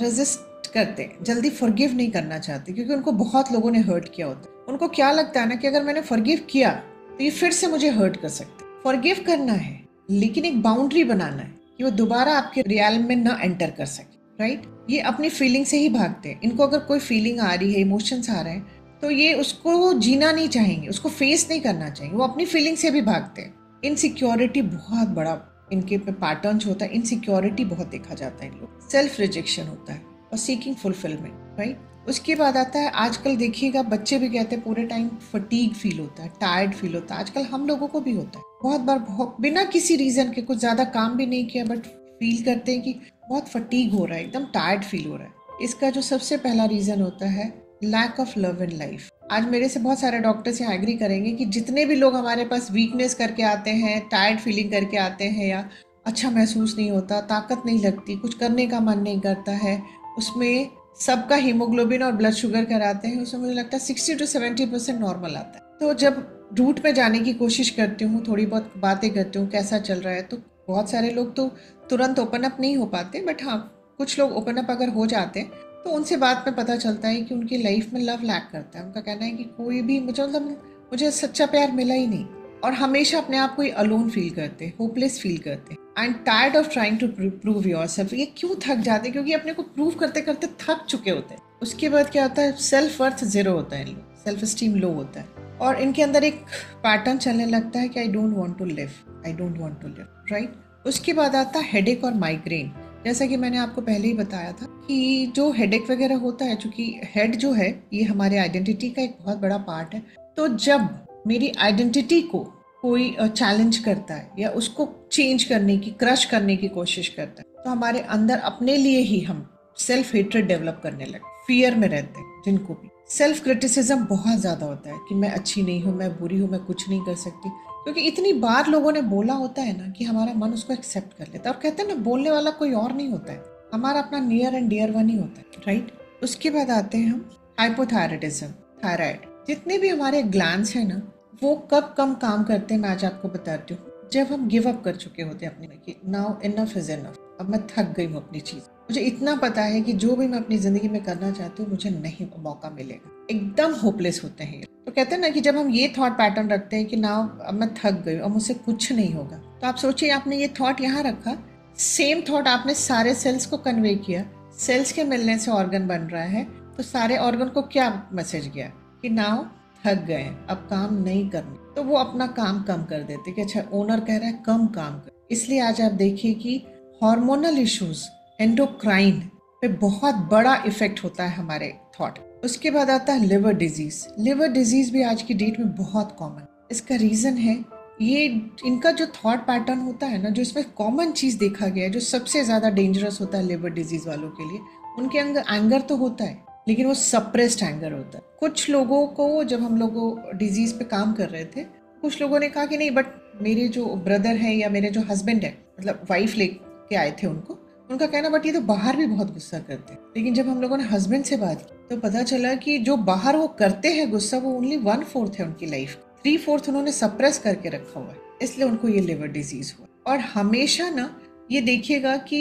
Speaker 1: रेजिस्ट करते हैं, जल्दी फॉरगिव नहीं करना चाहते क्योंकि उनको बहुत लोगों ने हर्ट किया होता है। उनको क्या लगता है ना कि अगर मैंने फॉरगिव किया तो ये फिर से मुझे हर्ट कर सकते। फॉरगिव करना है लेकिन एक बाउंड्री बनाना है कि वो दोबारा आपके रियल में ना एंटर कर सके, राइट। ये अपनी फीलिंग से ही भागते हैं। इनको अगर कोई फीलिंग आ रही है, इमोशंस आ रहे हैं, तो ये उसको जीना नहीं चाहेंगे, उसको फेस नहीं करना चाहेंगे, वो अपनी फीलिंग से भी भागते हैं। इनसिक्योरिटी बहुत बड़ा इनके पे पैटर्न होता है। इनसिक्योरिटी बहुत देखा जाता है इन लोग। सेल्फ रिजेक्शन होता है और सीकिंग फुलफिलमेंट, राइट। उसके बाद आता है, आजकल देखिएगा बच्चे भी कहते हैं पूरे टाइम फटीग फील होता है, टायर्ड फील होता है। आजकल हम लोगों को भी होता है बहुत बार, बहुत बिना किसी रीजन के, कुछ ज्यादा काम भी नहीं किया बट फील करते हैं कि बहुत फटीग हो रहा है, एकदम टायर्ड फील हो रहा है। इसका जो सबसे पहला रीजन होता है lack of love in life. आज मेरे से बहुत सारे डॉक्टर्स यहाँ एग्री करेंगे कि जितने भी लोग हमारे पास वीकनेस करके आते हैं, टायर्ड फीलिंग करके आते हैं, या अच्छा महसूस नहीं होता, ताकत नहीं लगती, कुछ करने का मन नहीं करता है, उसमें सबका हीमोग्लोबिन और ब्लड शुगर कराते हैं, उसमें मुझे लगता है 60 to 70% नॉर्मल आता है। तो जब रूट में जाने की कोशिश करती हूँ, थोड़ी बहुत बातें करती हूँ कैसा चल रहा है, तो बहुत सारे लोग तो तुरंत ओपन अप नहीं हो पाते, बट हाँ कुछ लोग ओपन अप अगर हो जाते हैं तो उनसे बात में पता चलता है कि उनकी लाइफ में लव लैक करता है। उनका कहना है कि कोई भी मुझे सच्चा प्यार मिला ही नहीं, और हमेशा अपने आप को अलोन फील करते हैं, होपलेस फील करते हैं, and tired of trying to prove yourself. ये क्यों थक जाते हैं? क्योंकि अपने को प्रूव करते करते थक चुके होते हैं। उसके बाद क्या होता है, सेल्फ वर्थ जीरो होता है, सेल्फ स्टीम लो होता है, और इनके अंदर एक पैटर्न चलने लगता है कि I don't want to live, I don't want to live, right. उसके बाद आता है हेडेक और माइग्रेन। जैसा कि मैंने आपको पहले ही बताया था कि जो हेडेक वगैरह होता है, चूंकि हेड जो है ये हमारे आइडेंटिटी का एक बहुत बड़ा पार्ट है, तो जब मेरी आइडेंटिटी को कोई चैलेंज करता है या उसको चेंज करने की, क्रश करने की कोशिश करता है, तो हमारे अंदर अपने लिए ही हम सेल्फ हेट्रेड डेवलप करने लगे, फियर में रहते हैं। जिनको भी सेल्फ क्रिटिसिज्म बहुत ज्यादा होता है कि मैं अच्छी नहीं हूँ, मैं बुरी हूँ, मैं कुछ नहीं कर सकती, क्योंकि इतनी बार लोगों ने बोला होता है ना कि हमारा मन उसको एक्सेप्ट कर लेता है। और कहते हैं ना, बोलने वाला कोई और नहीं होता है, हमारा अपना नियर एंड डियर वन ही होता है, राइट। उसके बाद आते हैं हम हाइपोथायराइडिज्म, थायराइड। जितने भी हमारे ग्लैंड्स हैं ना, वो कब कम काम करते हैं मैं आज आपको बताती हूँ। जब हम गिव अप कर चुके होते हैं अपने में कि नाउ इनफ इज इनफ, अब मैं थक गई हूँ अपनी चीज, मुझे इतना पता है कि जो भी मैं अपनी जिंदगी में करना चाहती हूँ मुझे नहीं मौका मिलेगा, एकदम होपलेस होते हैं। तो कहते हैं ना कि जब हम ये थॉट पैटर्न रखते हैं कि नाउ अब मैं थक गई और मुझसे कुछ नहीं होगा, तो आप सोचिए आपने ये थॉट यहाँ रखा, सेम थॉट आपने सारे सेल्स को कन्वे किया, सेल्स के मिलने से ऑर्गन बन रहा है, तो सारे ऑर्गन को क्या मैसेज गया कि नाउ थक गए, अब काम नहीं करना, तो वो अपना काम कम कर देते कि अच्छा ओनर कह रहा है कम काम कर। इसलिए आज आप देखिए कि हार्मोनल इश्यूज, एंडोक्राइन पे बहुत बड़ा इफेक्ट होता है हमारे थॉट। उसके बाद आता है लिवर डिजीज। लिवर डिजीज भी आज की डेट में बहुत कॉमन। इसका रीजन है ये इनका जो थॉट पैटर्न होता है ना, जो इसमें कॉमन चीज देखा गया है, जो सबसे ज्यादा डेंजरस होता है लिवर डिजीज वालों के लिए, उनके अंदर एंगर तो होता है लेकिन वो सप्रेस्ड एंगर होता है। कुछ लोगों को, जब हम लोग डिजीज पे काम कर रहे थे, कुछ लोगों ने कहा कि नहीं, बट मेरे जो ब्रदर है या मेरे जो हस्बैंड है, मतलब वाइफ लेके आए थे उनको, उनका कहना बट ये तो बाहर भी बहुत गुस्सा करते हैं। लेकिन जब हम लोगों ने हस्बैंड से बात की तो पता चला कि जो बाहर वो करते हैं गुस्सा, वो ओनली 1/4 है उनकी लाइफ, 3/4 उन्होंने सप्रेस करके रखा हुआ है, इसलिए उनको ये लिवर डिजीज हुआ। और हमेशा ना ये देखिएगा कि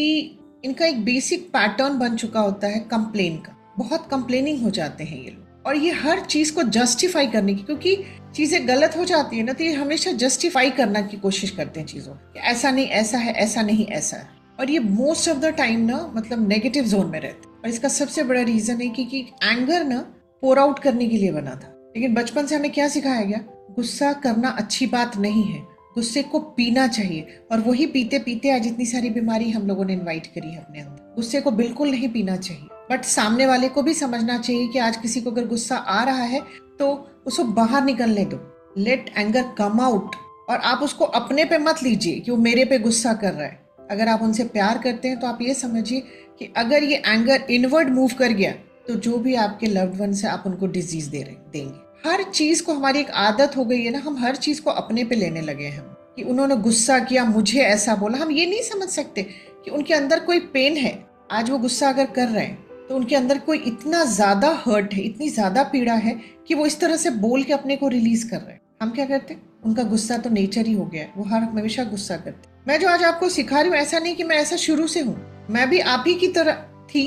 Speaker 1: इनका एक बेसिक पैटर्न बन चुका होता है कंप्लेन का। बहुत कंप्लेनिंग हो जाते हैं ये लोग, और ये हर चीज को जस्टिफाई करने की, क्योंकि चीजें गलत हो जाती है ना, तो ये हमेशा जस्टिफाई करने की कोशिश करते हैं चीजों कि ऐसा नहीं ऐसा है, ऐसा नहीं ऐसा है। और ये मोस्ट ऑफ द टाइम ना मतलब नेगेटिव जोन में रहते हैं। और इसका सबसे बड़ा रीजन है कि एंगर ना पोर आउट करने के लिए बना था, लेकिन बचपन से हमें क्या सिखाया गया, गुस्सा करना अच्छी बात नहीं है, गुस्से को पीना चाहिए। और वही पीते पीते आज इतनी सारी बीमारी हम लोगों ने इनवाइट करी है अपने अंदर। गुस्से को बिल्कुल नहीं पीना चाहिए, बट सामने वाले को भी समझना चाहिए कि आज किसी को अगर गुस्सा आ रहा है तो उसको बाहर निकलने दो, लेट एंगर कम आउट। और आप उसको अपने पे मत लीजिए कि वो मेरे पे गुस्सा कर रहा है। अगर आप उनसे प्यार करते हैं तो आप ये समझिए कि अगर ये एंगर इनवर्ड मूव कर गया तो जो भी आपके लव्ड वन है आप उनको डिजीज देंगे। हर चीज को, हमारी एक आदत हो गई है ना, हम हर चीज को अपने पे लेने लगे हैं कि उन्होंने गुस्सा किया, मुझे ऐसा बोला। हम ये नहीं समझ सकते कि उनके अंदर कोई पेन है। आज वो गुस्सा अगर कर रहे हैं तो उनके अंदर कोई इतना ज्यादा हर्ट है, इतनी ज्यादा पीड़ा है कि वो इस तरह से बोल के अपने को रिलीज कर रहे हैं। हम क्या करते हैं, उनका गुस्सा तो नेचर ही हो गया है, वो हर हमेशा गुस्सा करते। मैं जो आज आपको सिखा रही हूँ, ऐसा नहीं कि मैं ऐसा शुरू से हूँ, मैं भी आप ही की तरह थी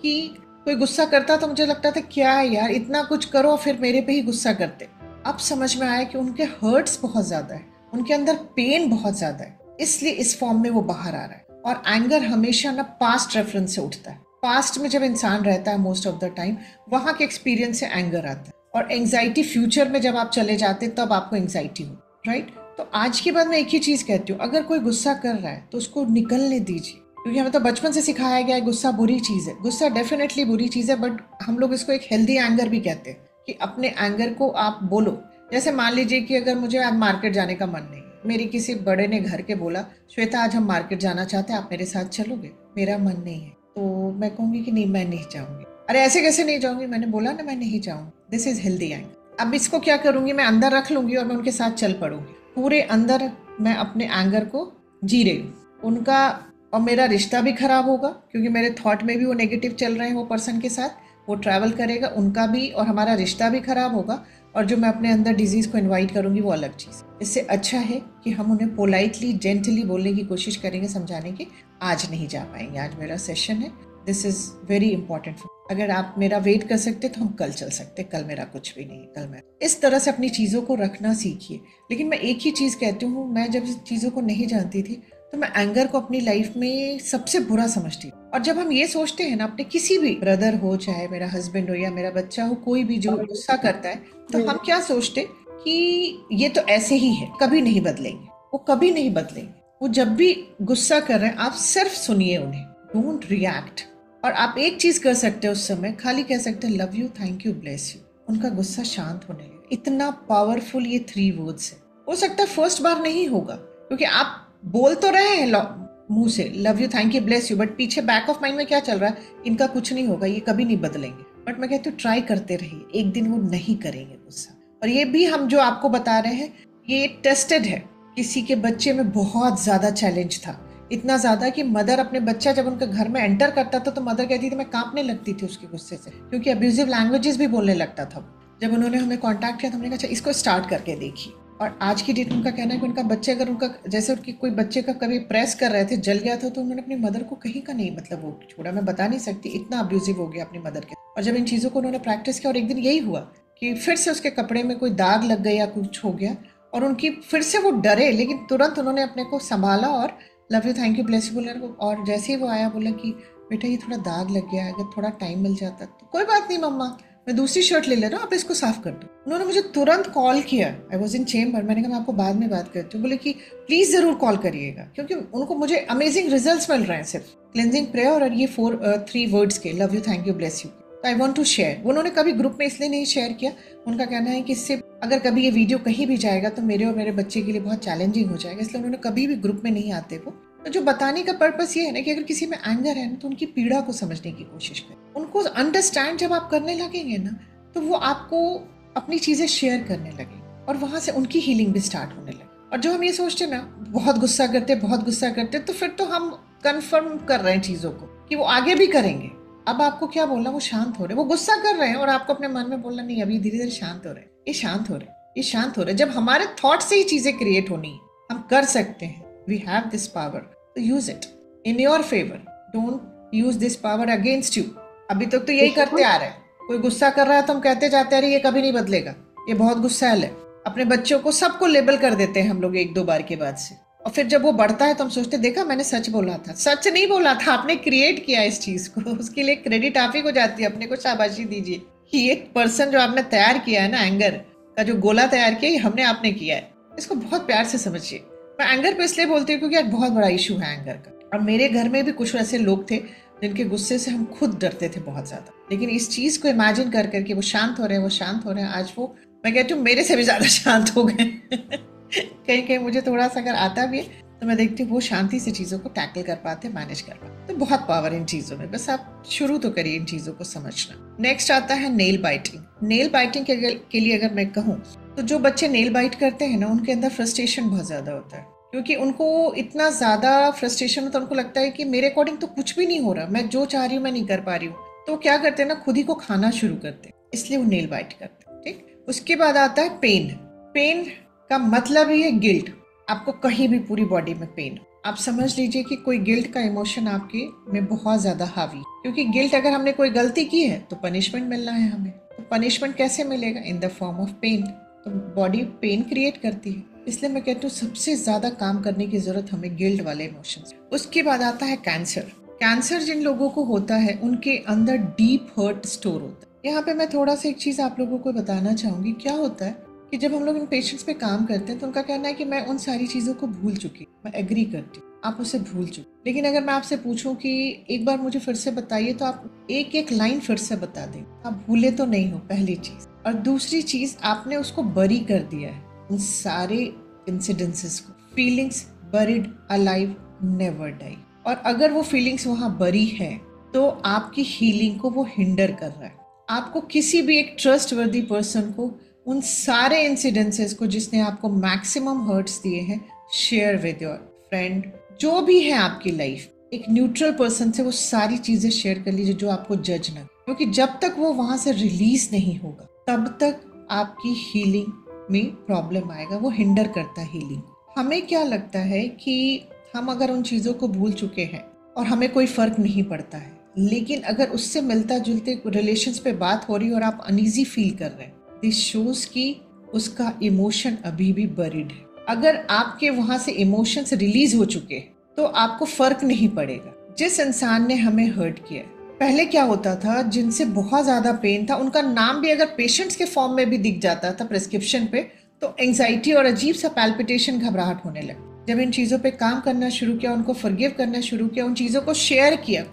Speaker 1: कि कोई गुस्सा करता तो मुझे लगता था क्या है यार, इतना कुछ करो फिर मेरे पे ही गुस्सा करते। अब समझ में आया कि उनके हर्ट्स बहुत ज्यादा है, उनके अंदर पेन बहुत ज्यादा है, इसलिए इस फॉर्म में वो बाहर आ रहा है। और एंगर हमेशा ना पास्ट रेफरेंस से उठता है। पास्ट में जब इंसान रहता है मोस्ट ऑफ द टाइम, वहां के एक्सपीरियंस से एंगर आता है। और एंग्जाइटी फ्यूचर में जब आप चले जाते तब आपको एंग्जाइटी हो, राइट। तो आज के बाद मैं एक ही चीज कहती हूँ, अगर कोई गुस्सा कर रहा है तो उसको निकलने दीजिए, क्योंकि हमें तो बचपन से सिखाया गया है गुस्सा बुरी चीज है। गुस्सा डेफिनेटली बुरी चीज है, बट हम लोग इसको एक हेल्दी एंगर भी कहते हैं कि अपने एंगर को आप बोलो। जैसे मान लीजिए कि अगर मुझे आज मार्केट जाने का मन नहीं, मेरी किसी बड़े ने घर के बोला श्वेता आज हम मार्केट जाना चाहते हैं, आप मेरे साथ चलोगे? मेरा मन नहीं है, तो मैं कहूंगी कि नहीं मैं नहीं जाऊंगी। अरे ऐसे कैसे नहीं जाऊंगी, मैंने बोला ना मैं नहीं जाऊंगी। This is healthy anger. अब इसको क्या करूंगी, मैं अंदर रख लूंगी और मैं उनके साथ चल पड़ूंगी। पूरे अंदर मैं अपने एंगर को जी रही हूँ उनका, और मेरा रिश्ता भी खराब होगा क्योंकि मेरे थॉट में भी वो नेगेटिव चल रहे हैं वो पर्सन के साथ, वो ट्रैवल करेगा, उनका भी और हमारा रिश्ता भी खराब होगा। और जो मैं अपने अंदर डिजीज को इनवाइट करूंगी वो अलग चीज। इससे अच्छा है कि हम उन्हें पोलाइटली जेंटली बोलने की कोशिश करेंगे, समझाने की आज नहीं जा पाएंगे, आज मेरा सेशन है, दिस इज वेरी इंपॉर्टेंट। अगर आप मेरा वेट कर सकते तो हम कल चल सकते, कल मेरा कुछ भी नहीं, कल मैं। इस तरह से अपनी चीजों को रखना सीखिए। लेकिन मैं एक ही चीज कहती हूँ, मैं जब चीजों को नहीं जानती थी तो मैं एंगर को अपनी लाइफ में सबसे बुरा समझती हूँ। और जब हम ये सोचते हैं ना, अपने किसी भी ब्रदर हो, चाहे मेरा हस्बैंड हो या मेरा बच्चा हो, कोई भी जो गुस्सा करता है, तो हम क्या सोचते कि ये तो ऐसे ही है, कभी नहीं बदलेंगे, वो कभी नहीं बदलेंगे। वो जब भी गुस्सा कर रहे हैं आप सिर्फ सुनिए उन्हें, डोंट रिएक्ट। और आप एक चीज कर सकते हो उस समय, खाली कह सकते हैं love you, thank you, bless you. उनका गुस्सा शांत होने लगे। इतना पावरफुल ये 3 वर्ड्स है। हो सकता है फर्स्ट बार नहीं होगा क्योंकि आप बोल तो रहे हैं मुंह से love you, thank you, bless you, but पीछे बैक ऑफ माइंड में क्या चल रहा है, इनका कुछ नहीं होगा, ये कभी नहीं बदलेंगे। बट मैं कहती हूँ ट्राई करते रहिए, एक दिन वो नहीं करेंगे गुस्सा। और ये भी हम जो आपको बता रहे हैं ये टेस्टेड है। किसी के बच्चे में बहुत ज्यादा चैलेंज था, इतना ज्यादा कि मदर अपने बच्चा जब उनके घर में एंटर करता था तो मदर कहती थी मैं कांपने लगती थी उसके गुस्से से, क्योंकि अब्यूजिव लैंग्वेजेस भी बोलने लगता था। जब उन्होंने हमें कांटेक्ट किया तो हमने कहा अच्छा इसको स्टार्ट करके देखिए। और आज की डेट उनका कहना है कि उनका बच्चे अगर उनका जैसे उनकी कोई बच्चे का कभी प्रेस कर रहे थे जल गया था तो उन्होंने अपनी मदर को कहीं का नहीं मतलब वो छोड़ा, मैं बता नहीं सकती, इतना अब्यूजिव हो गया अपनी मदर के। और जब इन चीज़ों को उन्होंने प्रैक्टिस किया और एक दिन यही हुआ कि फिर से उसके कपड़े में कोई दाग लग गया या कुछ हो गया और उनकी फिर से वो डरे, लेकिन तुरंत उन्होंने अपने को संभाला और love you, thank you, bless you बोला। और जैसे ही वो आया बोला कि बेटा ये थोड़ा दाग लग गया है, अगर थोड़ा टाइम मिल जाता तो। कोई बात नहीं मम्मा, मैं दूसरी शर्ट ले रहा हूँ, आप इसको साफ कर दो। उन्होंने मुझे तुरंत कॉल किया, आई वॉज इन चेम्बर। मैंने कहा मैं आपको बाद में बात करती हूँ। बोले कि प्लीज जरूर कॉल करिएगा, क्योंकि उनको मुझे अमेजिंग रिजल्ट्स मिल रहे हैं सिर्फ क्लेंजिंग प्रेयर और ये 3 वर्ड्स के love you, thank you, bless you. तो आई वॉन्ट टू शेयर। उन्होंने कभी ग्रुप में इसलिए नहीं शेयर किया, उनका कहना है कि इससे अगर कभी ये वीडियो कहीं भी जाएगा तो मेरे और मेरे बच्चे के लिए बहुत चैलेंजिंग हो जाएगा, इसलिए उन्होंने कभी भी ग्रुप में नहीं आते वो तो जो बताने का पर्पस ये है ना कि अगर किसी में एंगर है ना तो उनकी पीड़ा को समझने की कोशिश करें, उनको अंडरस्टैंड जब आप करने लगेंगे ना तो वो आपको अपनी चीजें शेयर करने लगे और वहां से उनकी हीलिंग भी स्टार्ट होने लगे। और जो हम ये सोचते ना बहुत गुस्सा करते तो फिर तो हम कंफर्म कर रहे हैं चीजों को कि वो आगे भी करेंगे। अब आपको क्या बोलना, वो शांत हो रहे, वो गुस्सा कर रहे हैं और आपको अपने मन में बोलना नहीं अभी धीरे धीरे शांत हो रहे, ये शांत हो रहे, ये शांत हो रहे। जब हमारे थॉट से ही चीजें क्रिएट होनी है, हम कर सकते हैं, वी हैव दिस पावर, तो use it in your favour, don't use this power against you. अभी तक तो यही करते आ रहे हैं, कोई गुस्सा कर रहा है तो हम कहते जाते हैं ये कभी नहीं बदलेगा, ये बहुत गुस्सैल है। अपने बच्चों को सबको लेबल कर देते हैं हम लोग एक दो बार के बाद से, और फिर जब वो बढ़ता है तो हम सोचते देखा मैंने सच बोला था। सच नहीं बोला था, आपने क्रिएट किया इस चीज को, उसके लिए क्रेडिट आप ही को जाती है, अपने को शाबाशी दीजिए कि एक पर्सन जो आपने तैयार किया है ना, एंगर का जो गोला तैयार किया ये हमने आपने किया है। इसको बहुत प्यार से समझिए। मैं एंगर पे इसलिए बोलती हूँ क्योंकि आज बहुत बड़ा इशू है एंगर का, और मेरे घर में भी कुछ ऐसे लोग थे जिनके गुस्से से हम खुद डरते थे बहुत ज्यादा, लेकिन इस चीज को इमेजिन कर करके वो शांत हो रहे हैं, वो शांत हो रहे हैं। आज वो, मैं कहती हूँ मेरे से भी ज्यादा शांत हो गए। कहीं कहीं मुझे थोड़ा सा अगर आता भी है तो मैं देखती हूँ वो शांति से चीजों को टैकल कर पाते, मैनेज कर पाते। तो बहुत पावर इन चीजों में, बस आप शुरू तो करिए इन चीजों को समझना। नेक्स्ट आता है नेल बाइटिंग। नेल बाइटिंग के लिए अगर मैं कहूँ तो जो बच्चे नेल बाइट करते हैं ना उनके अंदर फ्रस्ट्रेशन बहुत ज्यादा होता है, क्योंकि उनको इतना ज्यादा फ्रस्ट्रेशन होता है, उनको लगता है कि मेरे अकॉर्डिंग तो कुछ भी नहीं हो रहा, मैं जो चाह रही हूँ मैं नहीं कर पा रही हूँ। तो क्या करते हैं ना, खुद ही को खाना शुरू करते हैं, इसलिए वो नेल बाइट करते हैं। ठीक, उसके बाद आता है पेन। पेन का मतलब ही है गिल्ट। आपको कहीं भी पूरी बॉडी में पेन, आप समझ लीजिए कि कोई गिल्ट का इमोशन आपके में बहुत ज्यादा हावी, क्योंकि गिल्ट अगर हमने कोई गलती की है तो पनिशमेंट मिलना है हमें, तो पनिशमेंट कैसे मिलेगा, in the form of pain. तो बॉडी पेन क्रिएट करती है, इसलिए मैं कहती हूँ सबसे ज्यादा काम करने की जरूरत हमें गिल्ट वाले इमोशंस। उसके बाद आता है कैंसर। कैंसर जिन लोगों को होता है उनके अंदर डीप हर्ट स्टोर होता है। यहाँ पे मैं थोड़ा सा एक चीज आप लोगों को बताना चाहूंगी। क्या होता है कि जब हम लोग इन पेशेंट्स पे काम करते हैं तो उनका कहना है कि मैं उन सारी चीजों को भूल चुकी, मैं एग्री करती हूँ आप उसे भूल चुके, लेकिन अगर मैं आपसे पूछूं कि एक बार मुझे फिर से बताइए तो आप एक एक लाइन फिर से बता दें, आप भूले तो नहीं हो, पहली चीज। और दूसरी चीज, आपने उसको बरी कर दिया है उन सारे इंसिडेंसेस को। Feelings buried alive never die, और अगर वो फीलिंग्स वहां बरी है तो आपकी हीलिंग को वो हिंडर कर रहा है। आपको किसी भी एक ट्रस्टवर्दी पर्सन को उन सारे इंसिडेंसेस को जिसने आपको मैक्सिमम हर्ट्स दिए हैं शेयर विद योर फ्रेंड, जो भी है आपकी लाइफ, एक न्यूट्रल पर्सन से वो सारी चीजें शेयर कर लीजिए जो आपको जज ना, क्योंकि जब तक वो वहां से रिलीज नहीं होगा तब तक आपकी हीलिंग में प्रॉब्लम आएगा, वो हिंडर करता है हीलिंग। हमें क्या लगता है कि हम अगर उन चीजों को भूल चुके हैं और हमें कोई फर्क नहीं पड़ता है, लेकिन अगर उससे मिलता जुलते रिलेशंस पे बात हो रही है और आप अनईजी फील कर रहे हैं, दिस शोज की उसका इमोशन अभी भी बरीड है। अगर आपके वहां से इमोशंस रिलीज हो चुके हैं तो आपको फर्क नहीं पड़ेगा। जिस इंसान ने हमें हर्ट किया, पहले क्या होता था, जिनसे बहुत ज्यादा पेन था उनका नाम भी अगर पेशेंट्स के फॉर्म में भी दिख जाता था प्रिस्क्रिप्शन पे तो एंजाइटी और अजीब सा पैल्पिटेशन, घबराहट होने लगी। जब इन चीजों पे काम करना शुरू किया, उनको फॉरगिव करना शुरू किया, उन चीजों को शेयर किया,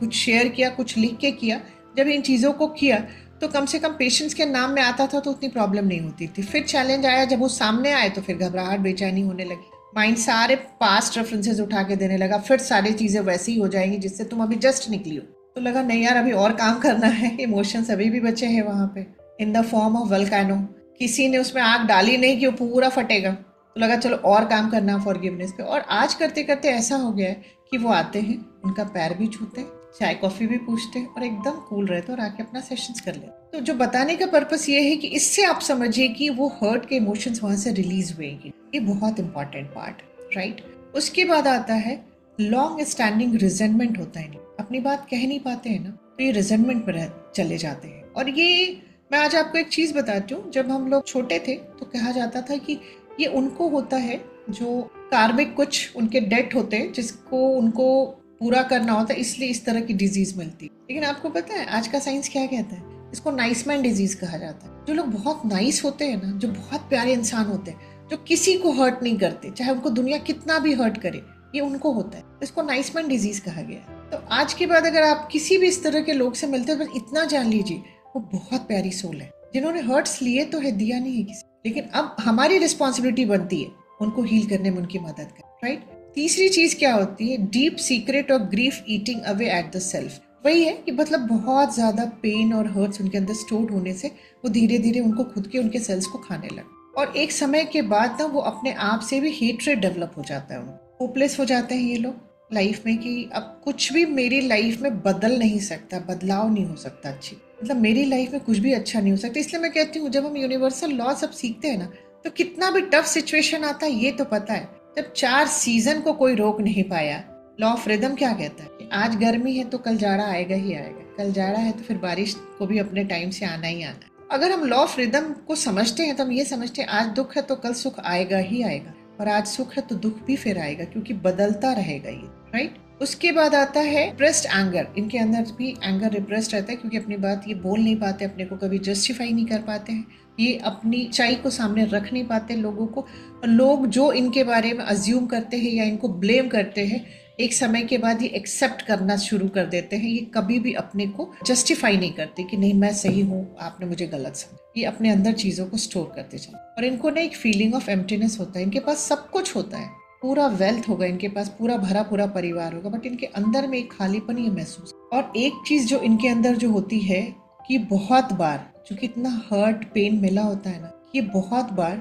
Speaker 1: कुछ लिख के किया, जब इन चीजों को किया तो कम से कम पेशेंट्स के नाम में आता था तो उतनी प्रॉब्लम नहीं होती थी। फिर चैलेंज आया, जब वो सामने आए तो फिर घबराहट, बेचैनी होने लगी, माइंड सारे पास्ट रेफरेंसेस उठा के देने लगा, फिर सारी चीजें वैसी ही हो जाएंगी जिससे तुम अभी जस्ट निकली हो। तो लगा नहीं यार अभी और काम करना है, इमोशंस अभी भी बचे हैं वहां पे इन द फॉर्म ऑफ वल्केनो। किसी ने उसमें आग डाली नहीं कि वो पूरा फटेगा, तो लगा चलो और काम करना फॉरगिवनेस पे। और आज करते करते ऐसा हो गया है कि वो आते हैं, उनका पैर भी छूते हैं, चाय कॉफी भी पूछते हैं और एकदम कूल रहते और आके अपना सेशंस कर लेते। तो जो बताने का पर्पस ये है कि इससे आप समझिए कि वो हर्ट के इमोशंस वहां से रिलीज हुएंगे, ये बहुत इंपॉर्टेंट पार्ट, राइट। उसके बाद आता है लॉन्ग स्टैंडिंग रिजेंटमेंट होता है, अपनी बात कह नहीं पाते हैं ना तो ये रिजेंटमेंट पर चले जाते हैं। और ये मैं आज आपको एक चीज बताती हूँ, जब हम लोग छोटे थे तो कहा जाता था कि ये उनको होता है जो कार्मिक कुछ उनके डेट होते हैं जिसको उनको पूरा करना होता है, इसलिए इस तरह की डिजीज मिलती है। लेकिन आपको पता है आज का साइंस क्या कहता है, इसको नाइस मैन डिजीज कहा जाता है। जो लोग बहुत नाइस होते हैं ना, जो बहुत प्यारे इंसान होते हैं, जो किसी को हर्ट नहीं करते, चाहे उनको दुनिया कितना भी हर्ट करे, ये उनको होता है, इसको नाइस मैन डिजीज कहा गया है। तो आज के बाद अगर आप किसी भी इस तरह के लोग से मिलते हैं, बस इतना जान लीजिए वो बहुत प्यारी सोल है, जिन्होंने हर्ट्स लिए तो है, दिया नहीं है किसी, लेकिन अब हमारी रिस्पॉन्सिबिलिटी बनती है उनको हील करने में उनकी मदद कर, राइट। तीसरी चीज क्या होती है, डीप सीक्रेट और grief eating away at the self. वही है कि मतलब बहुत ज्यादा पेन और हर्ट्स उनके अंदर स्टोर होने से वो धीरे धीरे उनको खुद के उनके सेल्स को खाने लगे, और एक समय के बाद ना वो अपने आप से भी हेट्रेड डेवलप हो जाता है, होपलेस हो जाते हैं ये लोग लाइफ में कि अब कुछ भी मेरी लाइफ में बदल नहीं सकता, बदलाव नहीं हो सकता, अच्छी मतलब मेरी लाइफ में कुछ भी अच्छा नहीं हो सकता। इसलिए मैं कहती हूँ जब हम यूनिवर्सल लॉ सब सीखते हैं ना, तो कितना भी टफ सिचुएशन आता है ये तो पता है, जब 4 सीजन को कोई रोक नहीं पाया, लॉ ऑफ रिदम क्या कहता है कि आज गर्मी है तो कल जाड़ा आएगा ही आएगा, कल जाड़ा है तो फिर बारिश को भी अपने टाइम से आना ही आना है। अगर हम लॉ ऑफ रिदम को समझते हैं तो हम ये समझते हैं आज दुख है तो कल सुख आएगा ही आएगा, और आज सुख है तो दुख भी फिर आएगा, क्योंकि बदलता रहेगा ये, राइट। उसके बाद आता है रिप्रेस्ड एंगर। इनके अंदर भी एंगर रिप्रेस्ड रहता है, क्योंकि अपनी बात ये बोल नहीं पाते, अपने को कभी जस्टिफाई नहीं कर पाते हैं, ये अपनी सच्चाई को सामने रख नहीं पाते लोगों को, और लोग जो इनके बारे में अज्यूम करते हैं या इनको ब्लेम करते हैं, एक समय के बाद ये एक्सेप्ट करना शुरू कर देते हैं। ये कभी भी अपने को जस्टिफाई नहीं करते कि नहीं मैं सही हूँ, आपने मुझे गलत समझा। ये अपने अंदर चीजों को स्टोर करते चलते, और इनको ना एक फीलिंग ऑफ एम्प्टीनेस होता है। इनके पास सब कुछ होता है, पूरा वेल्थ होगा इनके पास, पूरा भरा पूरा परिवार होगा, बट इनके अंदर में एक खालीपन ये महसूस। और एक चीज जो इनके अंदर जो होती है कि बहुत बार चूंकि इतना हर्ट पेन मिला होता है ना, ये बहुत बार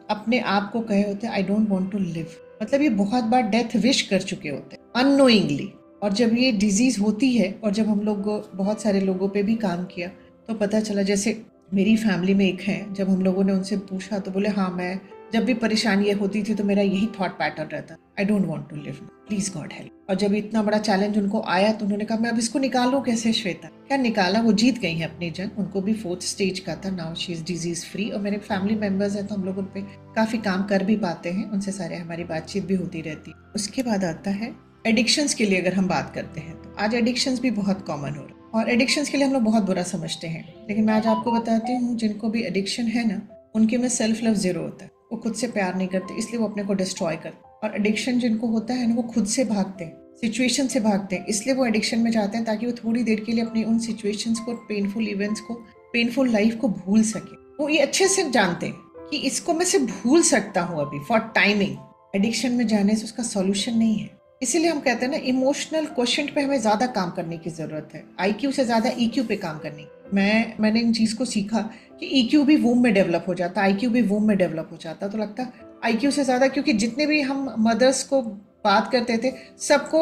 Speaker 1: अपने आप को कहे होते हैं I don't want to live, मतलब ये बहुत बार डेथ विश कर चुके होते हैं अननोइंगली। और जब ये डिजीज होती है, और जब हम लोग बहुत सारे लोगों पे भी काम किया तो पता चला, जैसे मेरी फैमिली में एक है, जब हम लोगों ने उनसे पूछा तो बोले हाँ मैं जब भी परेशानी होती थी तो मेरा यही थॉट पैटर्न रहता, I don't want to live, please God help. और जब इतना बड़ा चैलेंज उनको आया तो उन्होंने कहा मैं अब इसको निकालूं कैसे श्वेता। क्या निकाला, वो जीत गई है अपनी जंग, उनको भी 4th स्टेज का था, now she is disease free. और मेरे फैमिली मेंबर्स हैं तो हम लोग उन पे काफी काम कर भी पाते हैं, उनसे सारे हमारी बातचीत भी होती रहती है। उसके बाद आता है एडिक्शंस के लिए। अगर हम बात करते हैं तो आज एडिक्शंस भी बहुत कॉमन हो रहा है, और एडिक्शंस के लिए हम लोग बहुत बुरा समझते हैं, लेकिन मैं आज आपको बताती हूँ जिनको भी एडिक्शन है ना, उनके में सेल्फ लव जीरो होता है, वो खुद से प्यार नहीं करते, इसलिए वो अपने को डिस्ट्रॉय करते। और एडिक्शन जिनको होता है ना, वो खुद से भागते हैं, सिचुएशन से भागते हैं, इसलिए वो एडिक्शन में जाते हैं ताकि वो थोड़ी देर के लिए अपनी उन सिचुएशंस को, पेनफुल इवेंट्स को, पेनफुल लाइफ को भूल सके। वो ये अच्छे से जानते हैं कि इसको मैं से भूल सकता हूँ अभी फॉर टाइमिंग। एडिक्शन में जाने से उसका सॉल्यूशन नहीं है, इसीलिए हम कहते हैं ना इमोशनल क्वेश्चन पे हमें ज्यादा काम करने की जरूरत है, आईक्यू से ज्यादा ईक्यू पे काम करने। मैंने इन चीज को सीखा कि ईक्यू भी वूम में डेवलप हो जाता, आईक्यू भी वूम में डेवलप हो जाता, तो लगता आईक्यू से ज्यादा, क्योंकि जितने भी हम मदर्स को बात करते थे सबको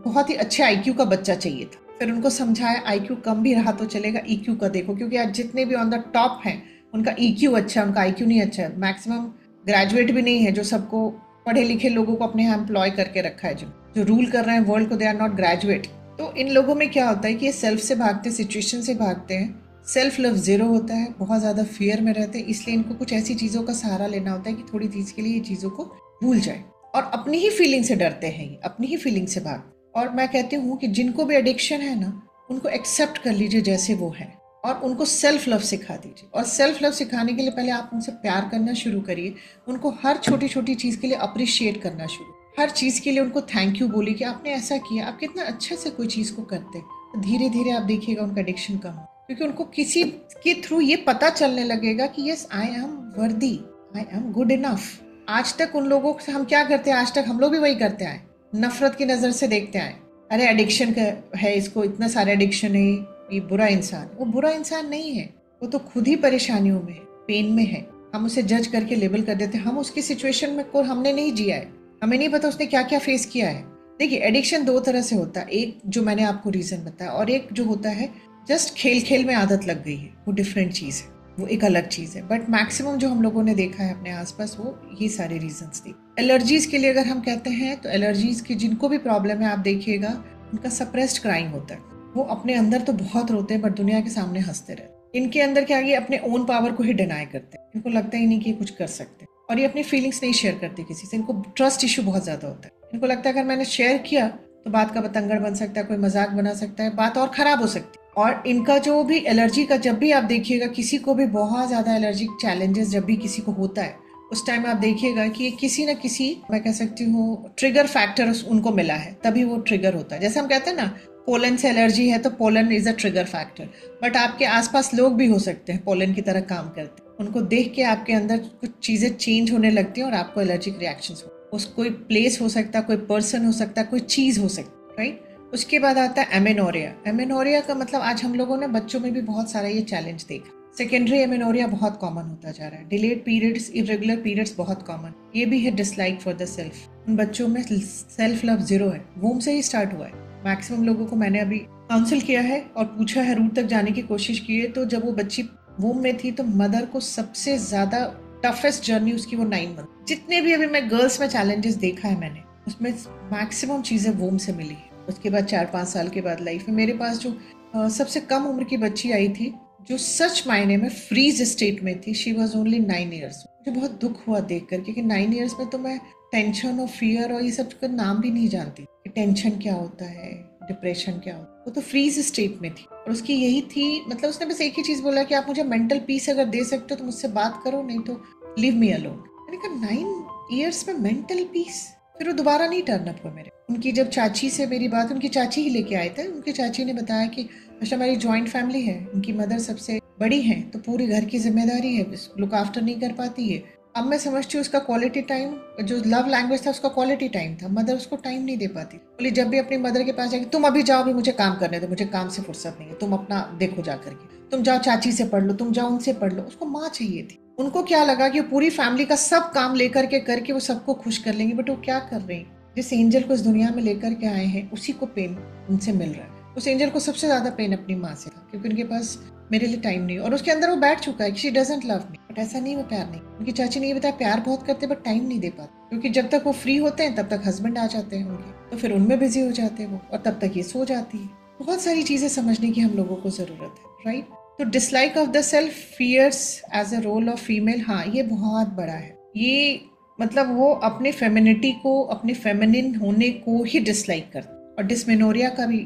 Speaker 1: बहुत ही अच्छे आईक्यू का बच्चा चाहिए था, फिर उनको समझाया आईक्यू कम भी रहा तो चलेगा, ईक्यू का देखो, क्योंकि आज जितने भी ऑन द टॉप हैं उनका ईक्यू अच्छा है, उनका आईक्यू नहीं अच्छा है। मैक्सिमम ग्रेजुएट भी नहीं है, जो सबको पढ़े लिखे लोगों को अपने यहाँ एम्प्लॉय करके रखा है, जो रूल कर रहे हैं वर्ल्ड को, दे आर नॉट ग्रेजुएट। तो इन लोगों में क्या होता है कि ये सेल्फ से भागते, सिचुएशन से भागते हैं, सेल्फ लव जीरो होता है, बहुत ज्यादा फियर में रहते हैं, इसलिए इनको कुछ ऐसी चीजों का सहारा लेना होता है कि थोड़ी चीज के लिए ये चीजों को भूल जाए, और अपनी ही फीलिंग से डरते हैं, ये अपनी ही फीलिंग से भाग। और मैं कहती हूँ कि जिनको भी एडिक्शन है ना, उनको एक्सेप्ट कर लीजिए जैसे वो है, और उनको सेल्फ लव सिखा दीजिए। और सेल्फ लव सिखाने के लिए पहले आप उनसे प्यार करना शुरू करिए, उनको हर छोटी छोटी चीज के लिए अप्रिशिएट करना शुरू, हर चीज के लिए उनको थैंक यू बोलिए कि आपने ऐसा किया, आप कितना अच्छे से कोई चीज को करते हैं, तो धीरे धीरे आप देखिएगा उनका एडिक्शन कम हो, क्योंकि उनको किसी के थ्रू ये पता चलने लगेगा कि यस आई एम वर्दी, आई एम गुड इनफ। आज तक उन लोगों से हम क्या करते हैं, आज तक हम लोग भी वही करते आए, नफरत की नजर से देखते आए, अरे एडिक्शन है, इसको इतना सारा एडिक्शन है, ये बुरा इंसान। वो बुरा इंसान नहीं है, वो तो खुद ही परेशानियों में है, पेन में है, हम उसे जज करके लेबल कर देते हैं, हम उसकी सिचुएशन में को हमने नहीं जिया है, हमें नहीं पता उसने क्या क्या फेस किया है। देखिए एडिक्शन 2 तरह से होता है, एक जो मैंने आपको रीजन बताया, और एक जो होता है जस्ट खेल खेल में आदत लग गई है, वो डिफरेंट चीज है, वो एक अलग चीज है। बट मैक्सिमम जो हम लोगों ने देखा है अपने आसपास, वो ये सारे रीजंस थे। एलर्जीज के लिए अगर हम कहते हैं तो एलर्जीज की जिनको भी प्रॉब्लम है, आप देखिएगा उनका सप्रेस्ड क्राइंग होता है, वो अपने अंदर तो बहुत रोते हैं बट दुनिया के सामने हंसते रहते। इनके अंदर क्या, ये अपने ओन पावर को ही डिनाई करते हैं, इनको लगता ही नहीं कि ये कुछ कर सकते, और ये अपनी फीलिंग्स नहीं शेयर करते किसी से, इनको ट्रस्ट इशू बहुत ज्यादा होता है। इनको लगता है अगर मैंने शेयर किया तो बात का बतंगड़ बन सकता है, कोई मजाक बना सकता है, बात और खराब हो सकती है। और इनका जो भी एलर्जी का, जब भी आप देखिएगा किसी को भी बहुत ज्यादा एलर्जिक चैलेंजेस जब भी किसी को होता है, उस टाइम आप देखिएगा कि ये किसी न किसी, मैं कह सकती हूँ, ट्रिगर फैक्टर उनको मिला है, तभी वो ट्रिगर होता है। जैसे हम कहते हैं ना पोलन से एलर्जी है तो pollen is a trigger factor, but आपके आसपास लोग भी हो सकते हैं पोलन की तरह काम करते हैं, उनको देख के आपके अंदर कुछ चीजें चेंज होने लगती हैं और आपको एलर्जिक रिएक्शंस हो। उस कोई प्लेस हो सकता है, कोई पर्सन हो सकता है, कोई चीज़ हो सकती है, राइट। उसके बाद आता है एमेनोरिया। एमेनोरिया का मतलब आज हम लोगों ने बच्चों में भी बहुत सारा ये चैलेंज देखा। सेकेंडरी एमेनोरिया बहुत कॉमन होता जा रहा है। डिलेड पीरियड्स, इरेगुलर पीरियड्स बहुत कॉमन। ये भी है डिसलाइक फॉर द सेल्फ। उन बच्चों में सेल्फ लव जीरो है, वूम से ही स्टार्ट हुआ है। मैक्सिमम लोगों को मैंने अभी काउंसिल किया है और पूछा है, रूट तक जाने की कोशिश की है, तो जब वो बच्ची वूम में थी तो मदर को सबसे ज्यादा टफेस्ट जर्नी उसकी वो 9 मंथ। जितने भी अभी मैं गर्ल्स में चैलेंजेस देखा है मैंने, उसमें मैक्सिमम चीजें वूम से मिली है। उसके बाद 4-5 साल के बाद लाइफ में मेरे पास जो सबसे कम उम्र की बच्ची आई थी, जो सच मायने में फ्रीज स्टेट में थी, शी वॉज ओनली 9 ईयर्स। मुझे बहुत दुख हुआ देख कर, क्योंकि 9 ईयर्स में तो मैं टेंशन और फियर और ये सब का नाम भी नहीं जानती कि टेंशन क्या होता है, डिप्रेशन क्या होता है। वो तो फ्रीज स्टेट में थी और उसकी यही थी, मतलब उसने बस एक ही चीज बोला कि आप मुझे मेंटल पीस अगर दे सकते हो तो मुझसे बात करो, नहीं तो लीव मी अलोन। मैंने कहा 9 ईयर्स में मेंटल पीस? फिर वो दोबारा नहीं टर्न अप हुआ मेरे। उनकी जब चाची से मेरी बात, उनकी चाची ही लेके आए थे। उनकी चाची ने बताया कि अच्छा हमारी ज्वाइंट फैमिली है, उनकी मदर सबसे बड़ी है, तो पूरे घर की जिम्मेदारी है, लुक आफ्टर नहीं कर पाती है। अब मैं समझती हूँ उसका क्वालिटी टाइम, जो लव लैंग्वेज था उसका क्वालिटी टाइम था। मदर उसको टाइम नहीं दे पाती। बोली जब भी अपनी मदर के पास जाएगी, तुम अभी जाओ, भी मुझे काम करने दो, मुझे काम से फुर्सत नहीं है, तुम अपना देखो जा करके, तुम जाओ चाची से पढ़ लो, तुम जाओ उनसे पढ़ लो। उसको माँ चाहिए थी। उनको क्या लगा कि पूरी फैमिली का सब काम लेकर के करके वो सबको खुश कर लेंगे, बट वो क्या कर रही है? जिस एंजल को इस दुनिया में लेकर के आए हैं उसी को पेन उनसे मिल रहा है। उस एंजल को सबसे ज्यादा पेन अपनी माँ से था, क्योंकि उनके पास मेरे लिए टाइम नहीं, और उसके अंदर वो बैठ चुका है कि she doesn't love me. But ऐसा नहीं, वो प्यार नहीं। उनकी चाची ने ये बताया प्यार बहुत करते बट टाइम नहीं दे पाते, क्योंकि जब तक वो फ्री होते हैं तब तक हस्बैंड आ जाते हैं उनके, तो फिर उनमें बिजी हो जाते हैं वो, और तब तक ये सो जाती है। बहुत सारी चीजें समझने की हम लोगों को जरूरत है, राइट। तो dislike of the self, fears as a role of female, हाँ ये बहुत बड़ा है। ये मतलब वो अपने फेमिनिटी को, अपने फेमिनिन होने को ही डिसलाइक करते। और डिसमेनोरिया का भी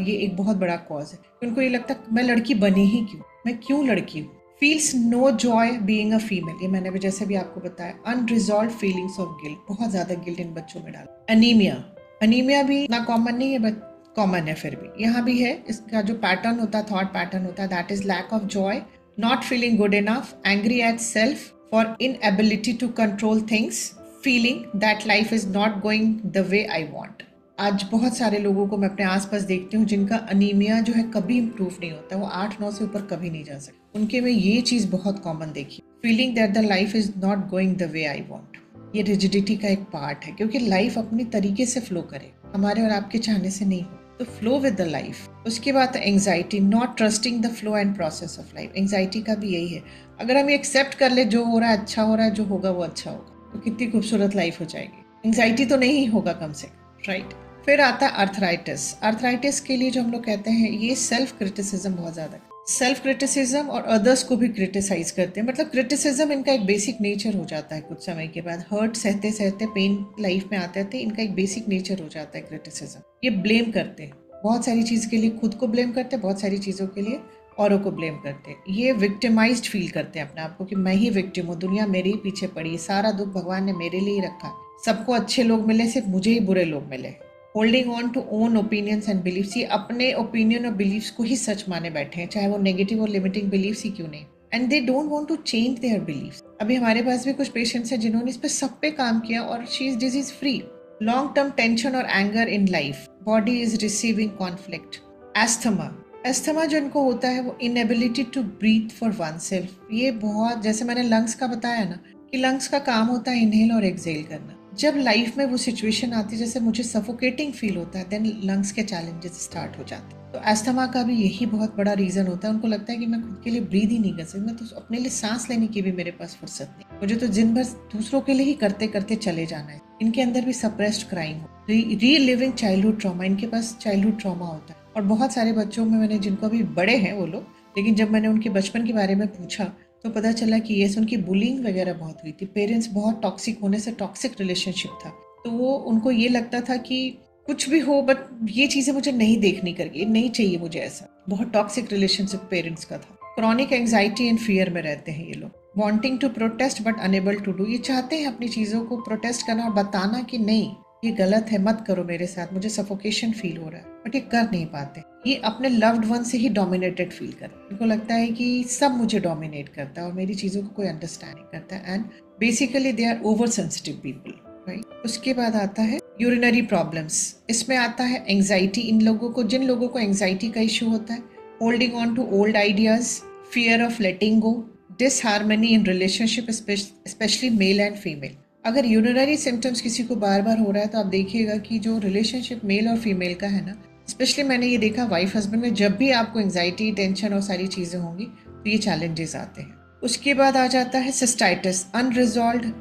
Speaker 1: ये एक बहुत बड़ा कॉज है। उनको ये लगता है मैं लड़की बनी ही क्यों, मैं क्यों लड़की हूँ। Feels no joy being a female, ये मैंने भी जैसे भी आपको बताया। अनरिजॉल्व फीलिंग्स ऑफ गिल्ट, बहुत ज्यादा गिल्ट इन बच्चों में डाल। एनीमिया, एनीमिया भी ना कॉमन नहीं है बट कॉमन है, फिर भी यहाँ भी है। इसका जो पैटर्न होता है, थॉट पैटर्न होता है, that is lack of joy, not feeling good enough, angry at self for inability to control things, feeling that life is not going the way I want. आज बहुत सारे लोगों को मैं अपने आसपास देखती हूँ जिनका अनीमिया जो है कभी इम्प्रूव नहीं होता, वो 8-9 से ऊपर कभी नहीं जा सकते। उनके में ये चीज बहुत कॉमन देखी, feeling that the life is not going the way I want. ये रिजिडिटी का एक पार्ट है, क्योंकि लाइफ अपनी तरीके से फ्लो करे, हमारे और आपके चाहने से नहीं हो, तो फ्लो विद द लाइफ। उसके बाद anxiety, not trusting the flow and process of life. Anxiety का भी यही है, अगर हम एक्सेप्ट कर ले जो हो रहा है अच्छा हो रहा है, जो होगा वो अच्छा होगा, तो कितनी खूबसूरत लाइफ हो जाएगी। एंग्जाइटी तो नहीं होगा कम से कम, राइट। फिर आता है अर्थराइटिस। अर्थराइटिस के लिए जो हम लोग कहते हैं, ये सेल्फ क्रिटिसिज्म बहुत ज्यादा है। सेल्फ क्रिटिसिज्म और अदर्स को भी क्रिटिसाइज करते हैं, मतलब क्रिटिसिज्म इनका एक बेसिक नेचर हो जाता है। कुछ समय के बाद हर्ट सहते सहते, पेन लाइफ में आते आते इनका एक बेसिक नेचर हो जाता है क्रिटिसिज्म। ये ब्लेम करते हैं बहुत सारी चीज के लिए, खुद को ब्लेम करते हैं, बहुत सारी चीजों के लिए औरों को ब्लेम करते हैं। ये विक्टिमाइज्ड फील करते हैं अपने आप को कि मैं ही विक्टिम हूँ, दुनिया मेरे ही पीछे पड़ी है, सारा दुख भगवान ने मेरे लिए ही रखा, सबको अच्छे लोग मिले, सिर्फ मुझे ही बुरे लोग मिले। Holding on to own opinions and beliefs, ये अपने ओपिनियन और बिलीव्स को ही सच माने बैठे हैं, चाहे वो नेगेटिव और लिमिटिंग बिलीव्स ही क्यों नहीं। And they don't want to change their beliefs. अभी हमारे पास भी कुछ पेशेंट्स हैं जिन्होंने इस पे सब पे काम किया और she is disease free. Long term tension और anger in life, body is receiving conflict. Asthma, asthma जो इनको होता है वो inability to breathe for oneself. ये बहुत, जैसे मैंने लंग्स का बताया ना, कि लंग्स का काम होता है इनहेल और एक्सेल करना। जब लाइफ में वो सिचुएशन आती है जैसे मुझे सफोकेटिंग फील होता है, देन लंग्स के चैलेंजेस स्टार्ट हो जाते हैं। तो एस्थमा का भी यही बहुत बड़ा रीजन होता है। उनको लगता है कि मैं खुद के लिए ब्रीद ही नहीं कर सकती, मैं तो अपने लिए सांस लेने की भी मेरे पास फुर्सत नहीं, मुझे तो दिन भर दूसरों के लिए ही करते करते चले जाना है। इनके अंदर भी suppressed crime, reliving childhood trauma, इनके पास चाइल्डहुड ट्रॉमा होता है। और बहुत सारे बच्चों में मैंने, जिनको अभी बड़े हैं वो लोग, लेकिन जब मैंने उनके बचपन के बारे में पूछा तो पता चला कि ये उनकी बुलिंग वगैरह बहुत हुई थी। पेरेंट्स बहुत टॉक्सिक होने से, टॉक्सिक रिलेशनशिप था, तो वो उनको ये लगता था कि कुछ भी हो बट ये चीजें मुझे नहीं देखनी करके, नहीं चाहिए मुझे ऐसा। बहुत टॉक्सिक रिलेशनशिप पेरेंट्स का था। क्रॉनिक एंग्जाइटी एंड फियर में रहते हैं ये लोग। Wanting to protest but unable to do, ये चाहते हैं अपनी चीजों को प्रोटेस्ट करना और बताना कि नहीं ये गलत है, मत करो मेरे साथ, मुझे सफोकेशन फील हो रहा है, बट ये कर नहीं पाते। ये अपने लव्ड वन से ही डोमिनेटेड फील करते हैं। इनको लगता है कि सब मुझे डोमिनेट करता है और मेरी चीजों को कोई अंडरस्टैंड नहीं करता है। And basically they are over sensitive people. Right. उसके बाद आता है यूरिनरी प्रॉब्लम्स। इसमें आता है एंजाइटी। इन लोगों को, जिन लोगों को एंजाइटी का इशू होता है, holding on to old ideas, fear of letting go, disharmony in relationship, specially male and female. अगर यूरिनरी सिम्टम्स किसी को बार बार हो रहा है तो आप देखिएगा कि जो रिलेशनशिप मेल और फीमेल का है ना, स्पेशली मैंने ये देखा वाइफ हस्बैंड में, जब भी आपको एंजाइटी, टेंशन और सारी चीज़ें होंगी तो ये चैलेंजेस आते हैं। उसके बाद आ जाता है सिस्टाइटिस। अनरिजॉल्व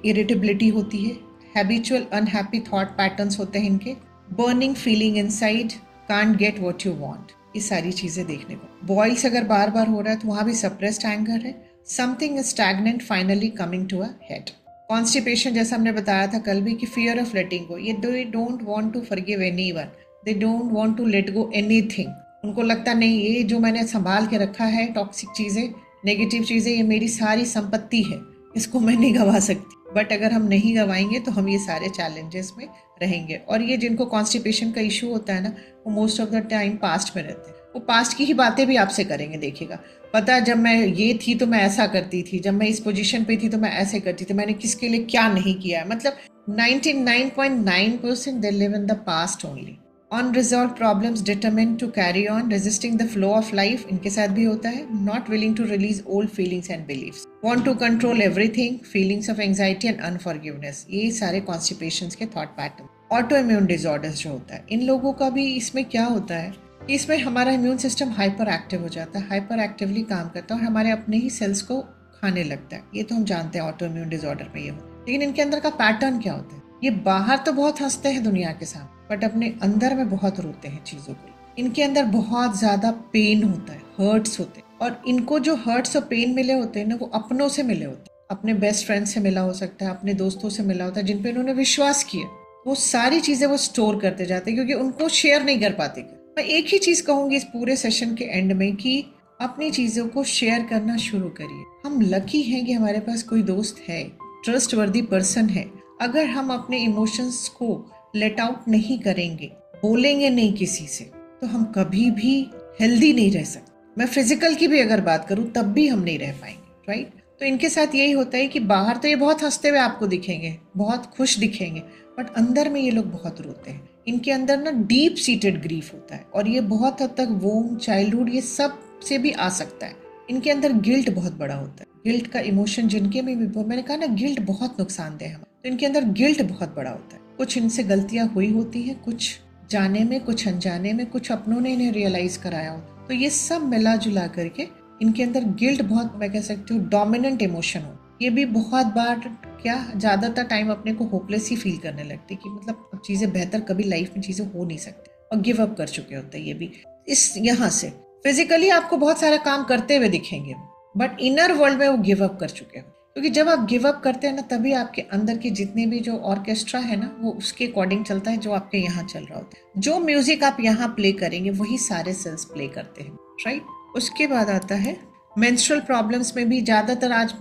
Speaker 1: इरिटेबिलिटी होती है, हैबिचुअल अनहैप्पी थॉट पैटर्न्स होते हैं इनके, burning feeling inside, can't get what you want, ये सारी चीज़ें देखने को। बॉयल्स अगर बार बार हो रहा है तो वहाँ भी सप्रेस्ड एंगर है, something stagnant finally coming to a head. Constipation, जैसा हमने बताया था कल भी, कि फियर ऑफ लेटिंग गो, ये they don't want to forgive anyone, they don't want to let go anything. उनको लगता नहीं ये जो मैंने संभाल के रखा है, टॉक्सिक चीज़ें, नेगेटिव चीज़ें, ये मेरी सारी संपत्ति है, इसको मैं नहीं गंवा सकती। बट अगर हम नहीं गंवाएंगे तो हम ये सारे चैलेंजेस में रहेंगे। और ये जिनको कॉन्स्टिपेशन का इशू होता है ना, वो most of the time past में रहते हैं। वो पास्ट की ही बातें भी आपसे करेंगे, देखिएगा। पता है, जब मैं ये थी तो मैं ऐसा करती थी, जब मैं इस पोजीशन पे थी तो मैं ऐसे करती थी, मैंने किसके लिए क्या नहीं किया है। मतलब 99.9% they live in the past only. Unresolved problems determined to carry on, resisting the flow of life, इनके साथ भी होता है। Not willing to release old feelings and beliefs, want to control everything, feelings of anxiety and unforgiveness, ये सारे constipations के thought pattern. Autoimmune disorders जो होता है, इन लोगों का भी इसमें क्या होता है, इसमें हमारा इम्यून सिस्टम हाइपर एक्टिव हो जाता है, हाइपर एक्टिवली काम करता है और हमारे अपने ही सेल्स को खाने लगता है। ये तो हम जानते हैं ऑटो इम्यून डिसऑर्डर में ये हो। लेकिन इनके अंदर का पैटर्न क्या होता है, ये बाहर तो बहुत हंसते हैं दुनिया के सामने, बट अपने अंदर में बहुत रोते हैं चीज़ों को। इनके अंदर बहुत ज़्यादा पेन होता है, हर्ट्स होते हैं, और इनको जो हर्ट्स और पेन मिले होते हैं ना, वो अपनों से मिले होते हैं। अपने बेस्ट फ्रेंड से मिला हो सकता है, अपने दोस्तों से मिला होता है, जिन पे उन्होंने विश्वास किया। वो सारी चीज़ें वो स्टोर करते जाते हैं क्योंकि उनको शेयर नहीं कर पाते। मैं एक ही चीज़ कहूँगी इस पूरे सेशन के एंड में कि अपनी चीज़ों को शेयर करना शुरू करिए। हम लकी हैं कि हमारे पास कोई दोस्त है, ट्रस्टवर्दी पर्सन है। अगर हम अपने इमोशंस को लेट आउट नहीं करेंगे, बोलेंगे नहीं किसी से, तो हम कभी भी हेल्दी नहीं रह सकते। मैं फिजिकल की भी अगर बात करूँ तब भी हम नहीं रह पाएंगे, राइट। तो इनके साथ यही होता है कि बाहर तो ये बहुत हंसते हुए आपको दिखेंगे, बहुत खुश दिखेंगे, बट अंदर में ये लोग बहुत रोते हैं। इनके अंदर ना डीप सीटेड ग्रीफ होता है और ये बहुत हद तक वोम, चाइल्डहुड, ये सब से भी आ सकता है। इनके अंदर गिल्ट बहुत बड़ा होता है। गिल्ट का इमोशन जिनके में भी, मैंने कहा ना, गिल्ट बहुत नुकसानदेह है, तो इनके अंदर गिल्ट बहुत बड़ा होता है। कुछ इनसे गलतियां हुई होती हैं, कुछ जाने में, कुछ अनजाने में, कुछ अपनों ने इन्हें रियलाइज कराया हो, तो ये सब मिला जुला करके इनके अंदर गिल्ट बहुत, मैं कह सकती हूँ, डोमिनेंट इमोशन हो। ये भी बहुत बार क्या, ज़्यादातर टाइम अपने को होपलेस ही फील करने लगते कि मतलब अब चीज़ें बेहतर कभी लाइफ में चीज़ें हो नहीं सकती और गिव अप कर चुके होते हैं। ये भी इस यहाँ से फिजिकली आपको बहुत सारा काम करते हुए दिखेंगे, बट इनर वर्ल्ड में वो गिव अप कर चुके हो। क्योंकि जब आप गिव अप करते हैं ना, तभी आपके अंदर के जितने भी जो ऑर्केस्ट्रा है ना, वो उसके अकॉर्डिंग चलता है जो आपके यहाँ चल रहा होता है। जो म्यूजिक आप यहाँ प्ले करेंगे वही सारे सेल्स प्ले करते हैं, राइट। उसके बाद आता है मेंस्ट्रुअल प्रॉब्लम्स में भी ज़्यादातर आज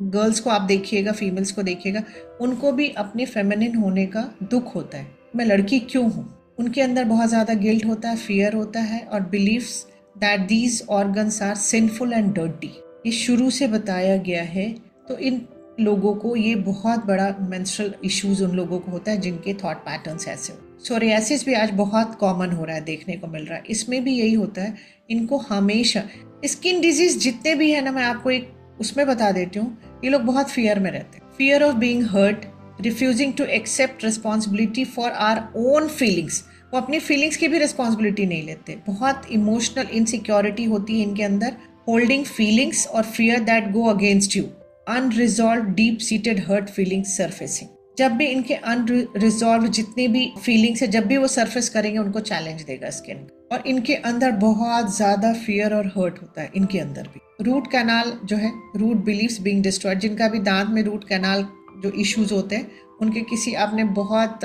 Speaker 1: गर्ल्स को आप देखिएगा, फीमेल्स को देखिएगा, उनको भी अपने फेमिनिन होने का दुख होता है। मैं लड़की क्यों हूँ? उनके अंदर बहुत ज़्यादा गिल्ट होता है, फियर होता है और beliefs that these organs are sinful and dirty. ये शुरू से बताया गया है। तो इन लोगों को ये बहुत बड़ा मेंस्ट्रुअल इश्यूज उन लोगों को होता है जिनके थॉट पैटर्न्स ऐसे हो। सोरियासिस भी आज बहुत कॉमन हो रहा है, देखने को मिल रहा है। इसमें भी यही होता है, इनको हमेशा स्किन डिजीज जितने भी है ना, मैं आपको एक उसमें बता देती हूँ, ये लोग बहुत फियर में रहते हैं। Fear of being hurt, refusing to accept responsibility for our own feelings. वो अपनी फीलिंग्स की भी रिस्पॉन्सिबिलिटी नहीं लेते। बहुत इमोशनल इनसिक्योरिटी होती है इनके अंदर, होल्डिंग फीलिंग्स और fear that go against you, unresolved deep seated hurt feelings surfacing. जब भी इनके अनरिजॉल्व जितने भी फीलिंग्स है, जब भी वो सरफेस करेंगे, उनको चैलेंज देगा स्किन। और इनके अंदर बहुत ज्यादा फियर और हर्ट होता है इनके अंदर भी। रूट कैनाल जो है, रूट बिलीव्स बीइंग डिस्ट्रॉयड, जिनका भी दांत में रूट कैनाल जो इश्यूज होते हैं, उनके किसी आपने बहुत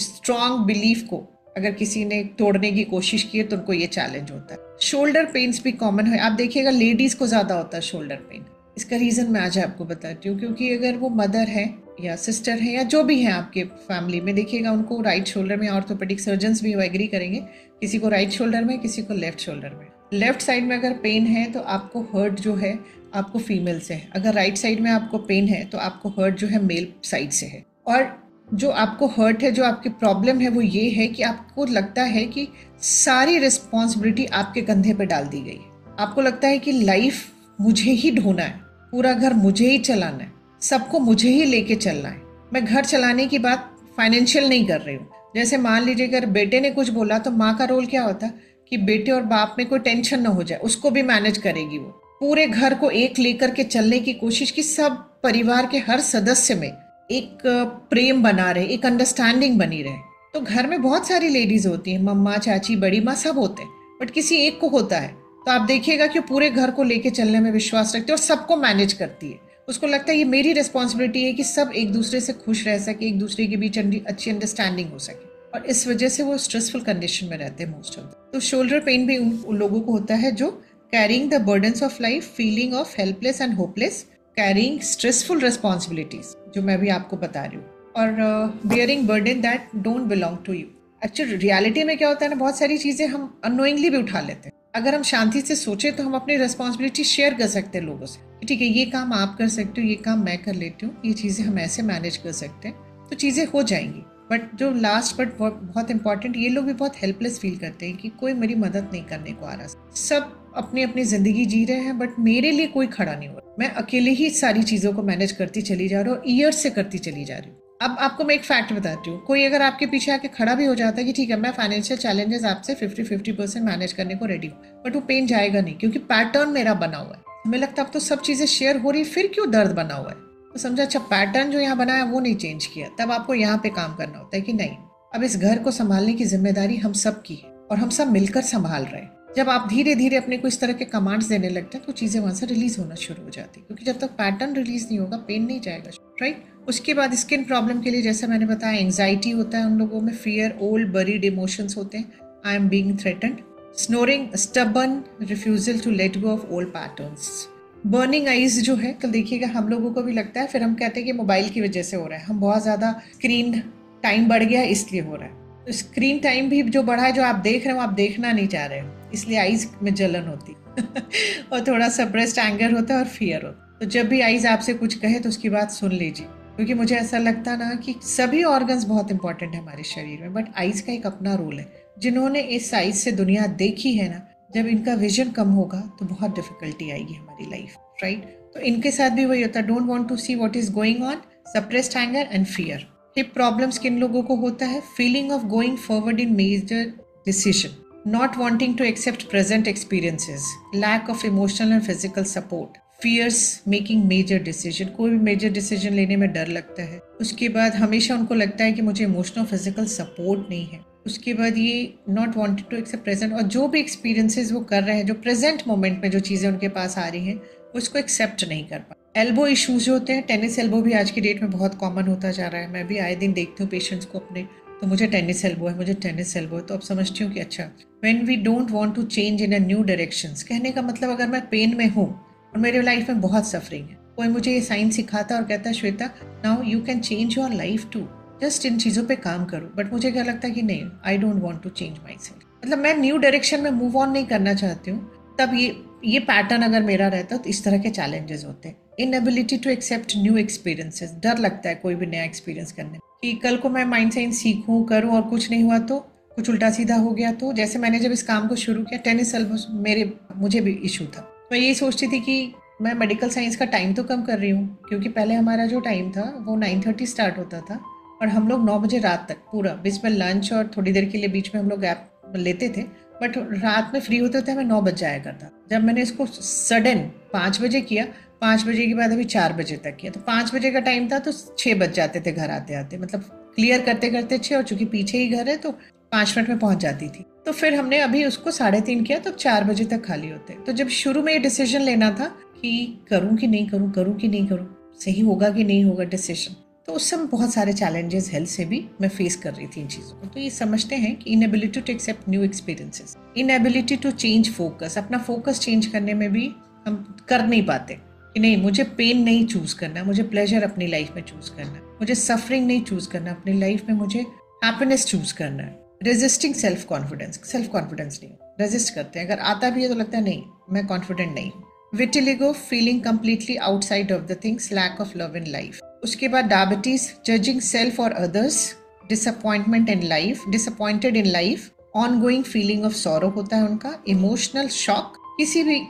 Speaker 1: स्ट्रॉन्ग बिलीफ को अगर किसी ने तोड़ने की कोशिश की है तो उनको ये चैलेंज होता है। शोल्डर पेन्स भी कॉमन है, आप देखिएगा लेडीज को ज्यादा होता है शोल्डर पेन। इसका रीजन मैं आज आपको बताती हूँ, क्योंकि अगर वो मदर है या सिस्टर है या जो भी है आपके फैमिली में, देखिएगा उनको राइट शोल्डर में, ऑर्थोपेडिक सर्जन्स भी एग्री करेंगे, किसी को राइट शोल्डर में, किसी को लेफ्ट शोल्डर में। लेफ्ट साइड में अगर पेन है तो आपको हर्ट जो है आपको फीमेल से है, अगर राइट साइड में आपको पेन है तो आपको हर्ट जो है मेल साइड से है। और जो आपको हर्ट है, जो आपकी प्रॉब्लम है, वो ये है कि आपको लगता है कि सारी रिस्पॉन्सिबिलिटी आपके कंधे पे डाल दी गई है। आपको लगता है कि लाइफ मुझे ही ढोना है, पूरा घर मुझे ही चलाना है, सबको मुझे ही लेके चलना है। मैं घर चलाने की बात फाइनेंशियल नहीं कर रही हूँ। जैसे मान लीजिए अगर बेटे ने कुछ बोला तो माँ का रोल क्या होता कि बेटे और बाप में कोई टेंशन ना हो जाए, उसको भी मैनेज करेगी वो। पूरे घर को एक लेकर के चलने की कोशिश की, सब परिवार के हर सदस्य में एक प्रेम बना रहे, एक अंडरस्टैंडिंग बनी रहे। तो घर में बहुत सारी लेडीज होती हैं, मम्मा, चाची, बड़ी माँ, सब होते हैं, बट किसी एक को होता है तो आप देखिएगा कि पूरे घर को लेके चलने में विश्वास रखती है और सबको मैनेज करती है। उसको लगता है ये मेरी रिस्पॉन्सिबिलिटी है कि सब एक दूसरे से खुश रह सके, एक दूसरे के बीच अच्छी अंडरस्टैंडिंग हो सके, और इस वजह से वो स्ट्रेसफुल कंडीशन में रहते हैं मोस्ट ऑफ। तो शोल्डर पेन भी उन लोगों को होता है जो carrying the burdens of life, feeling of helpless and hopeless, carrying stressful responsibilities जो मैं भी आपको बता रही हूँ, और bearing burden that don't belong to you. Actually reality में क्या होता है ना, बहुत सारी चीजें हम अननोइंगली भी उठा लेते हैं। अगर हम शांति से सोचे तो हम अपनी रिस्पॉन्सिबिलिटी शेयर कर सकते हैं लोगों से, ठीक है ये काम आप कर सकते हो, ये काम मैं कर लेती हूँ, ये चीजें हम ऐसे मैनेज कर सकते हैं, तो चीजें हो जाएंगी। बट जो लास्ट बट बहुत इंपॉर्टेंट, ये लोग भी बहुत हेल्पलेस फील करते हैं कि कोई मेरी मदद नहीं करने को आ रहा, सब अपनी अपनी जिंदगी जी रहे हैं, बट मेरे लिए कोई खड़ा नहीं हो रहा, मैं अकेले ही सारी चीजों को मैनेज करती चली जा रही हूँ और ईयर्स से करती चली जा रही हूँ। अब आपको मैं एक फैक्ट बताती हूँ, कोई अगर आपके पीछे आके खड़ा भी हो जाता है कि ठीक है मैं फाइनेंशियल चैलेंजेस आपसे 50-50% मैनेज करने को रेडी हूँ, बट वो पेन जाएगा नहीं, क्योंकि पैटर्न मेरा बना हुआ है। हमें लगता है अब तो सब चीजें शेयर हो रही, फिर क्यों दर्द बना हुआ है। तो समझा, अच्छा पैटर्न जो यहाँ बनाया वो नहीं चेंज किया, तब आपको यहाँ पे काम करना होता है कि नहीं, अब इस घर को संभालने की जिम्मेदारी हम सब की है और हम सब मिलकर संभाल रहे हैं। जब आप धीरे धीरे अपने को इस तरह के कमांड्स देने लगते हैं तो चीजें वहां से रिलीज होना शुरू हो जाती है, क्योंकि जब तक पैटर्न रिलीज नहीं होगा पेन नहीं जाएगा, राइट। उसके बाद स्किन प्रॉब्लम के लिए जैसे मैंने बताया, एंग्जाइटी होता है उन लोगों में, फियर, ओल्ड बरीड इमोशंस होते हैं, I am being threatened, snoring, stubborn refusal to let go of old patterns. Burning eyes जो है, कल देखिएगा हम लोगों को भी लगता है, फिर हम कहते हैं कि मोबाइल की वजह से हो रहा है, हम बहुत ज्यादा स्क्रीन टाइम बढ़ गया इसलिए हो रहा है। तो स्क्रीन टाइम भी जो बढ़ा है, जो आप देख रहे हो आप देखना नहीं चाह रहे हो, इसलिए आईज में जलन होती और थोड़ा सप्रेस्ड एंगर होता है और फियर होता है। तो जब भी आईज आपसे कुछ कहे तो उसकी बात सुन लीजिए, क्योंकि मुझे ऐसा लगता ना कि सभी ऑर्गन्स बहुत इंपॉर्टेंट है हमारे शरीर में, बट आईज का एक अपना रोल है। जिन्होंने इस आईज से दुनिया देखी है ना, जब इनका विजन कम होगा तो बहुत डिफिकल्टी आएगी हमारी लाइफ, राइट। तो इनके साथ भी वही होता है, don't want to see what is going on, suppressed anger and fear. Hip problems किन लोगों को होता है, feeling of going forward in major decision, not wanting to accept present experiences, lack of emotional and physical support, fears making major decision, कोई भी major decision लेने में डर लगता है। उसके बाद हमेशा उनको लगता है कि मुझे इमोशनल फिजिकल सपोर्ट नहीं है। उसके बाद ये not wanted to accept present, और जो भी एक्सपीरियंसेस वो कर रहे हैं, जो प्रेजेंट मोमेंट में जो चीज़ें उनके पास आ रही हैं उसको एक्सेप्ट नहीं कर पा। एल्बो इश्यूज होते हैं, टेनिस एल्बो भी आज की डेट में बहुत कॉमन होता जा रहा है, मैं भी आए दिन देखती हूँ पेशेंट्स को अपने, तो मुझे टेनिस एल्बो है, मुझे टेनिस एल्बो है, तो अब समझती हूँ कि अच्छा, when we don't want to change in a new directions, कहने का मतलब अगर मैं पेन में हूँ और मेरे लाइफ में बहुत सफरिंग है, कोई मुझे ये साइन सिखाता और कहता है Shweta now you can change your life too, just इन चीज़ों पे काम करो, बट मुझे क्या लगता है कि नहीं, I don't want to change myself, मतलब मैं न्यू डायरेक्शन में मूव ऑन नहीं करना चाहती हूँ, तब ये पैटर्न अगर मेरा रहता तो इस तरह के चैलेंजेस होते हैं। Inability to accept new experiences, डर लगता है कोई भी नया एक्सपीरियंस करने कि कल को मैं माइंड साइंस सीखूं करूं और कुछ नहीं हुआ तो, कुछ उल्टा सीधा हो गया तो। जैसे मैंने जब इस काम को शुरू किया, टेनिस एल्बो मुझे भी इशू था, मैं यही सोचती थी कि मैं मेडिकल साइंस का टाइम तो कम कर रही हूँ, क्योंकि पहले हमारा जो टाइम था वो 9:30 स्टार्ट होता था और हम लोग 9 बजे रात तक पूरा, बीच में लंच और थोड़ी देर के लिए बीच में हम लोग गैप लेते थे, बट रात में फ्री होते थे हमें 9 बज जाया करता। जब मैंने इसको सडन 5 बजे किया, 5 बजे के बाद अभी 4 बजे तक किया, तो 5 बजे का टाइम था तो 6 बज जाते थे घर आते आते, मतलब क्लियर करते करते 6, और चूंकि पीछे ही घर है तो 5 मिनट में पहुंच जाती थी। तो फिर हमने अभी उसको 3:30 किया तो 4 बजे तक खाली होते। तो जब शुरू में ये डिसीजन लेना था कि करूं कि नहीं करूं, करूं कि नहीं करूं, सही होगा कि नहीं होगा डिसीजन, तो उस समय बहुत सारे चैलेंजेस हेल्थ से भी मैं फेस कर रही थी इन चीज़ों को। तो ये समझते हैं कि inability to accept new experiences, inability to change focus, अपना फोकस चेंज करने में भी हम कर नहीं पाते कि नहीं मुझे पेन नहीं चूज करना, मुझे प्लेजर अपनी लाइफ में चूज करना, मुझे सफरिंग नहीं चूज करना अपनी लाइफ में, मुझे हैप्पीनेस चूज करना है। रेजिस्टिंग सेल्फ कॉन्फिडेंस नहीं, रेजिस्ट करते हैं, अगर आता भी है तो लगता है नहीं मैं कॉन्फिडेंट नहीं हूँ। Vitiligo, feeling completely outside of the things, lack of love in life, उसके बाद डायबिटीज, जजिंग सेल्फ और others, disappointed in life, ongoing feeling of sorrow होता है उनका, इमोशनल शॉक किसी भी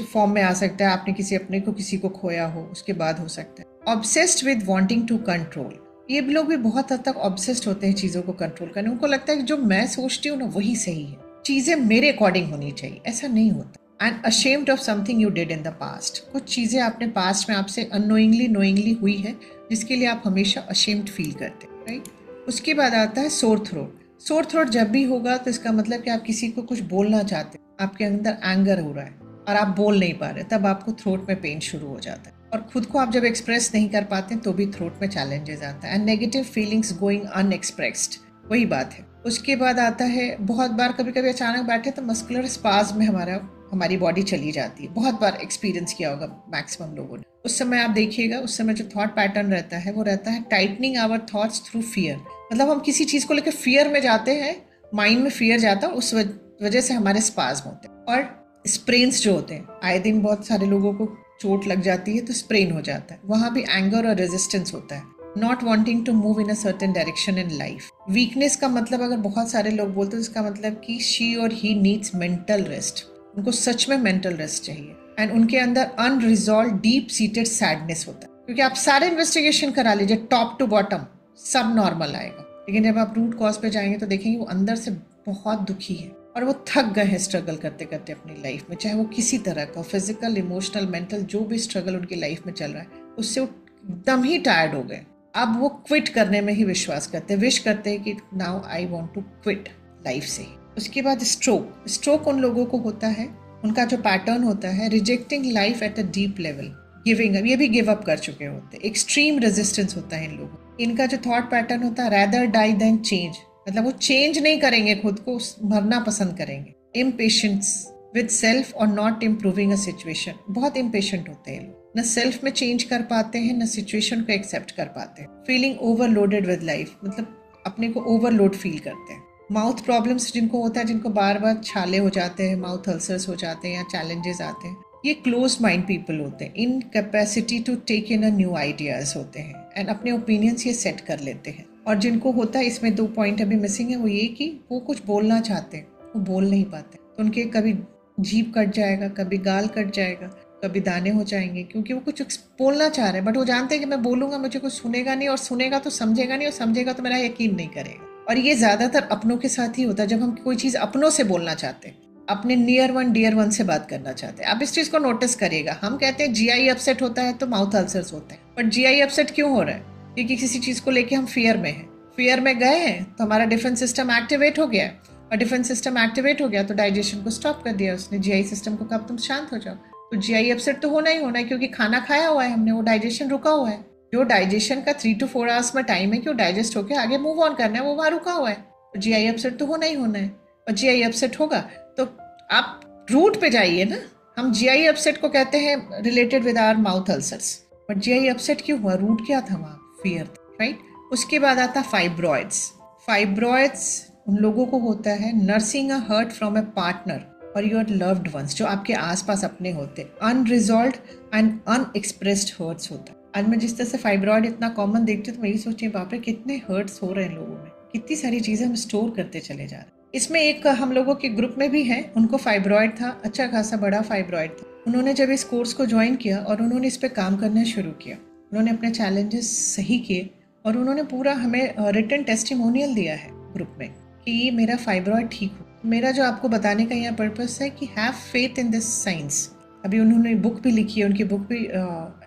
Speaker 1: फॉर्म में आ सकता है, आपने किसी अपने को किसी को खोया हो उसके बाद हो सकता है। Obsessed with wanting to control, ये लोग भी बहुत हद तक ऑब्सेस्ड होते हैं चीज़ों को कंट्रोल करने। उनको लगता है कि जो मैं सोचती हूँ ना वही सही है, चीज़ें मेरे अकॉर्डिंग होनी चाहिए, ऐसा नहीं होता। And ashamed of something you did in the past, कुछ चीज़ें आपने पास्ट में आपसे अननोइंगली नोइंगली हुई है जिसके लिए आप हमेशा अशेम्ड फील करते हैं, राइट। उसके बाद आता है सोर थ्रोट। सोर थ्रोट जब भी होगा तो इसका मतलब कि आप किसी को कुछ बोलना चाहते हैं, आपके अंदर एंगर हो रहा है और आप बोल नहीं पा रहे, तब आपको थ्रोट में पेन शुरू हो जाता है। और खुद को आप जब एक्सप्रेस नहीं कर पाते तो भी थ्रोट में चैलेंजेस आता है। And negative feelings going unexpressed, वही बात है। उसके बाद आता है बहुत बार कभी कभी अचानक बैठे तो मस्कुलर स्पाज्म में हमारी बॉडी चली जाती है। बहुत बार एक्सपीरियंस किया होगा मैक्सिमम लोगों ने। उस समय आप देखिएगा, उस समय जो थॉट पैटर्न रहता है वो रहता है tightening our thoughts through fear. मतलब हम किसी चीज़ को लेकर फियर में जाते हैं, माइंड में फियर जाता है, उस वजह से हमारे स्पाज्म होते हैं। और स्प्रेन्स जो होते हैं, आए दिन बहुत सारे लोगों को चोट लग जाती है तो स्प्रेन हो जाता है, वहां भी एंगर और रेजिस्टेंस होता है। Not wanting to move in a certain direction in life. Weakness का मतलब अगर बहुत सारे लोग बोलते हैं तो इसका मतलब कि शी और ही नीड्स मेंटल रेस्ट, उनको सच में मेंटल रेस्ट चाहिए। एंड उनके अंदर अनरिजॉल्व डीप सीटेड सैडनेस होता है, क्योंकि आप सारे इन्वेस्टिगेशन करा लीजिए टॉप टू बॉटम सब नॉर्मल आएगा, लेकिन जब आप रूट कॉज पे जाएंगे तो देखेंगे वो अंदर से बहुत दुखी है और वो थक गए हैं स्ट्रगल करते करते अपनी लाइफ में, चाहे वो किसी तरह का फिजिकल, इमोशनल, मेंटल, जो भी स्ट्रगल उनकी लाइफ में चल रहा है उससे वो एकदम ही टायर्ड हो गए। अब वो क्विट करने में ही विश्वास करते हैं, विश करते हैं कि now I want to quit life से। उसके बाद स्ट्रोक उन लोगों को होता है, उनका जो पैटर्न होता है rejecting life at a deep level, giving up, ये भी गिव अप कर चुके होते हैं। एक्सट्रीम रेजिस्टेंस होता है इन लोगों। इनका जो थॉट पैटर्न होता है रैदर डाई देन चेंज, मतलब वो चेंज नहीं करेंगे, खुद को मरना पसंद करेंगे। इम्पेशेंस विद सेल्फ और नॉट इम्प्रूविंग अ सिचुएशन, बहुत इम्पेशेंट होते हैं लोग, न सेल्फ में चेंज कर पाते हैं न सिचुएशन को एक्सेप्ट कर पाते हैं। फीलिंग ओवरलोडेड विद लाइफ, मतलब अपने को ओवरलोड फील करते हैं। माउथ प्रॉब्लम्स जिनको होता है, जिनको बार बार छाले हो जाते हैं, माउथ अल्सर्स हो जाते हैं या चैलेंजेस आते हैं, ये क्लोज माइंड पीपल होते हैं। In capacity to take in a new ideas होते हैं एंड अपने ओपिनियंस ये सेट कर लेते हैं। और जिनको होता है, इसमें 2 पॉइंट अभी मिसिंग है, वो ये कि वो कुछ बोलना चाहते हैं, वो बोल नहीं पाते, तो उनके कभी जीभ कट जाएगा, कभी गाल कट जाएगा, कभी दाने हो जाएंगे, क्योंकि वो कुछ बोलना चाह रहे हैं बट वो जानते हैं कि मैं बोलूंगा मुझे कुछ सुनेगा नहीं, और सुनेगा तो समझेगा नहीं, और समझेगा तो मेरा यकीन नहीं करेगा। और ये ज्यादातर अपनों के साथ ही होता है, जब हम कोई चीज अपनों से बोलना चाहते हैं, अपने नियर वन डियर वन से बात करना चाहते हैं। आप इस चीज को नोटिस करिएगा, हम कहते हैं जीआई अपसेट होता है तो माउथ अल्सर्स होते हैं, बट जीआई अपसेट क्यों हो रहा है? क्योंकि किसी चीज को लेके हम फियर में हैं, फियर में गए हैं तो हमारा डिफेंस सिस्टम एक्टिवेट हो गया, और डिफेंस सिस्टम एक्टिवेट हो गया तो डाइजेशन को स्टॉप कर दिया उसने, जीआई सिस्टम को कहा तुम शांत हो जाओ। तो जीआई अपसेट तो होना ही होना है, क्योंकि खाना खाया हुआ है हमने, वो डाइजेशन रुका हुआ है। जो डाइजेशन का 3 to 4 आवर्स में टाइम है कि वो डाइजेस्ट होकर आगे मूव ऑन करना है, वो वहां रुका हुआ है। तो जीआई अपसेट तो होना ही होना है, और जीआई अपसेट होगा तो आप रूट पे जाइए ना। हम जीआई अपसेट को कहते हैं related with our mouth ulcers, but GI upset क्यों हुआ? रूट क्या था वहां? Fear, right. उसके बाद आता फाइब्रॉइड्स। फाइब्रॉइड्स उन लोगों को होता है nursing a hurt from a partner और योर लव्ड वंस, जो आपके आसपास अपने होते हैं। अनरिजॉल्व्ड एंड अनएक्सप्रेस्ड हर्ट्स होता है। आज मैं जिस तरह से फाइब्रॉइड इतना कॉमन देखती हूँ तो मैं यही सोचती हूँ बाप रे कितने हर्ट्स हो रहे हैं लोगों में, कितनी सारी चीजें हम स्टोर करते चले जा रहे हैं। इसमें एक हम लोगों के ग्रुप में भी है, उनको फाइब्रॉइड था, अच्छा खासा बड़ा फाइब्रॉइड था। उन्होंने जब इस कोर्स को ज्वाइन किया और उन्होंने इस पे काम करना शुरू किया, उन्होंने अपने चैलेंजेस सही किए और उन्होंने पूरा हमें रिटन टेस्टिमोनियल दिया है ग्रुप में कि मेरा फाइब्रॉइड ठीक हो। मेरा जो आपको बताने का यहाँ पर्पस है कि have faith in this science. अभी उन्होंने बुक भी लिखी है, उनकी बुक भी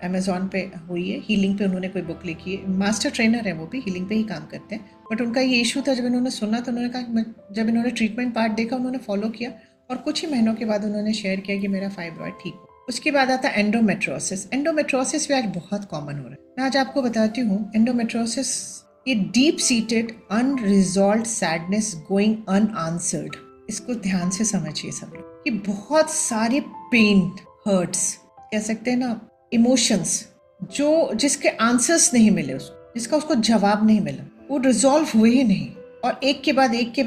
Speaker 1: अमेजोन पे हुई है, हीलिंग पे उन्होंने कोई बुक लिखी है। मास्टर ट्रेनर है वो भी, हीलिंग पे ही काम करते हैं। बट उनका ये इशू था, जब इन्होंने सुना तो उन्होंने कहा, जब इन्होंने ट्रीटमेंट पार्ट देखा उन्होंने फॉलो किया और कुछ ही महीनों के बाद उन्होंने शेयर किया कि मेरा फाइब्रॉइड ठीक हो। उसके बाद आता है एंडोमेट्रोसिस। एंडोमेट्रोसिस भी आज बहुत कॉमन हो रहा है। मैं आज आपको बताती हूँ एंडोमेट्रोसिस, ये deep seated unresolved sadness going unanswered. इसको ध्यान से समझिए सब लोग कि बहुत सारे पेन, हर्ट्स, कह सकते हैं ना, इमोशंस जो जिसके आंसर्स नहीं मिले उसको, जिसका उसको जवाब नहीं मिला, वो रिजॉल्व हुए ही नहीं और एक के बाद एक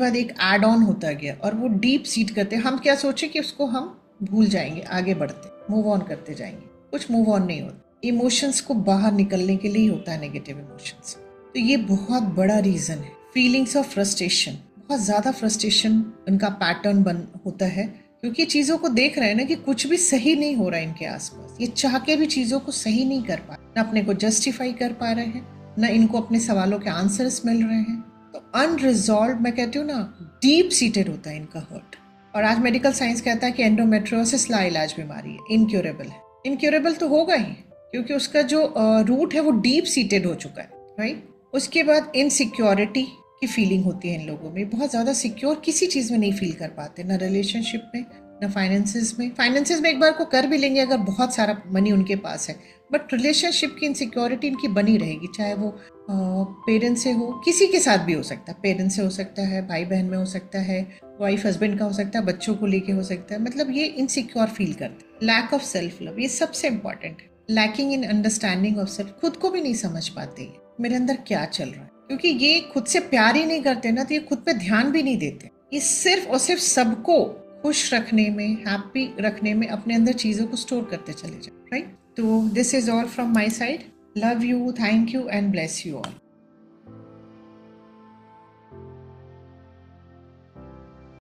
Speaker 1: एड ऑन होता गया और वो डीप सीट करते। हम क्या सोचे कि उसको हम भूल जाएंगे, आगे बढ़ते मूव ऑन करते जाएंगे, कुछ मूव ऑन नहीं होता। इमोशंस को बाहर निकलने के लिए ही होता है नेगेटिव इमोशंस। तो ये बहुत बड़ा रीज़न है। फीलिंग्स ऑफ फ्रस्ट्रेशन, बहुत ज़्यादा फ्रस्ट्रेशन उनका पैटर्न बन होता है, क्योंकि चीज़ों को देख रहे हैं ना कि कुछ भी सही नहीं हो रहा है इनके आसपास। ये चाह के भी चीज़ों को सही नहीं कर पा रहे, ना अपने को जस्टिफाई कर पा रहे हैं, ना इनको अपने सवालों के आंसर्स मिल रहे हैं। तो अनरिजॉल्व, मैं कहती हूँ ना, डीप सीटेड होता है इनका हर्ट। और आज मेडिकल साइंस कहता है कि एंडोमेट्रियोसिस लाइलाज बीमारी है, इनक्योरेबल है। इनक्योरेबल तो होगा ही, क्योंकि उसका जो रूट है वो डीप सीटेड हो चुका है, राइट। उसके बाद इनसिक्योरिटी की फीलिंग होती है इन लोगों में, बहुत ज़्यादा सिक्योर किसी चीज़ में नहीं फील कर पाते, ना रिलेशनशिप में, ना फाइनेंसेस में। फाइनेंसेस में एक बार को कर भी लेंगे अगर बहुत सारा मनी उनके पास है, बट रिलेशनशिप की इनसिक्योरिटी इनकी बनी रहेगी, चाहे वो पेरेंट्स से हो, किसी के साथ भी हो सकता है। पेरेंट्स से हो सकता है, भाई बहन में हो सकता है, वाइफ हस्बैंड का हो सकता है, बच्चों को लेके हो सकता है। मतलब ये इनसिक्योर फील करते हैं। लैक ऑफ सेल्फ लव, ये सबसे इंपॉर्टेंट है। Lacking in understanding of self, खुद को भी नहीं समझ पाते मेरे अंदर क्या चल रहा है, क्योंकि ये खुद से प्यार ही नहीं करते ना, तो ये खुद पे ध्यान भी नहीं देते। ये सिर्फ और सिर्फ सबको खुश रखने में, हैप्पी रखने में अपने अंदर चीज़ों को स्टोर करते चले जाए, राइट। तो this is all from my side. Love you, thank you and bless you all.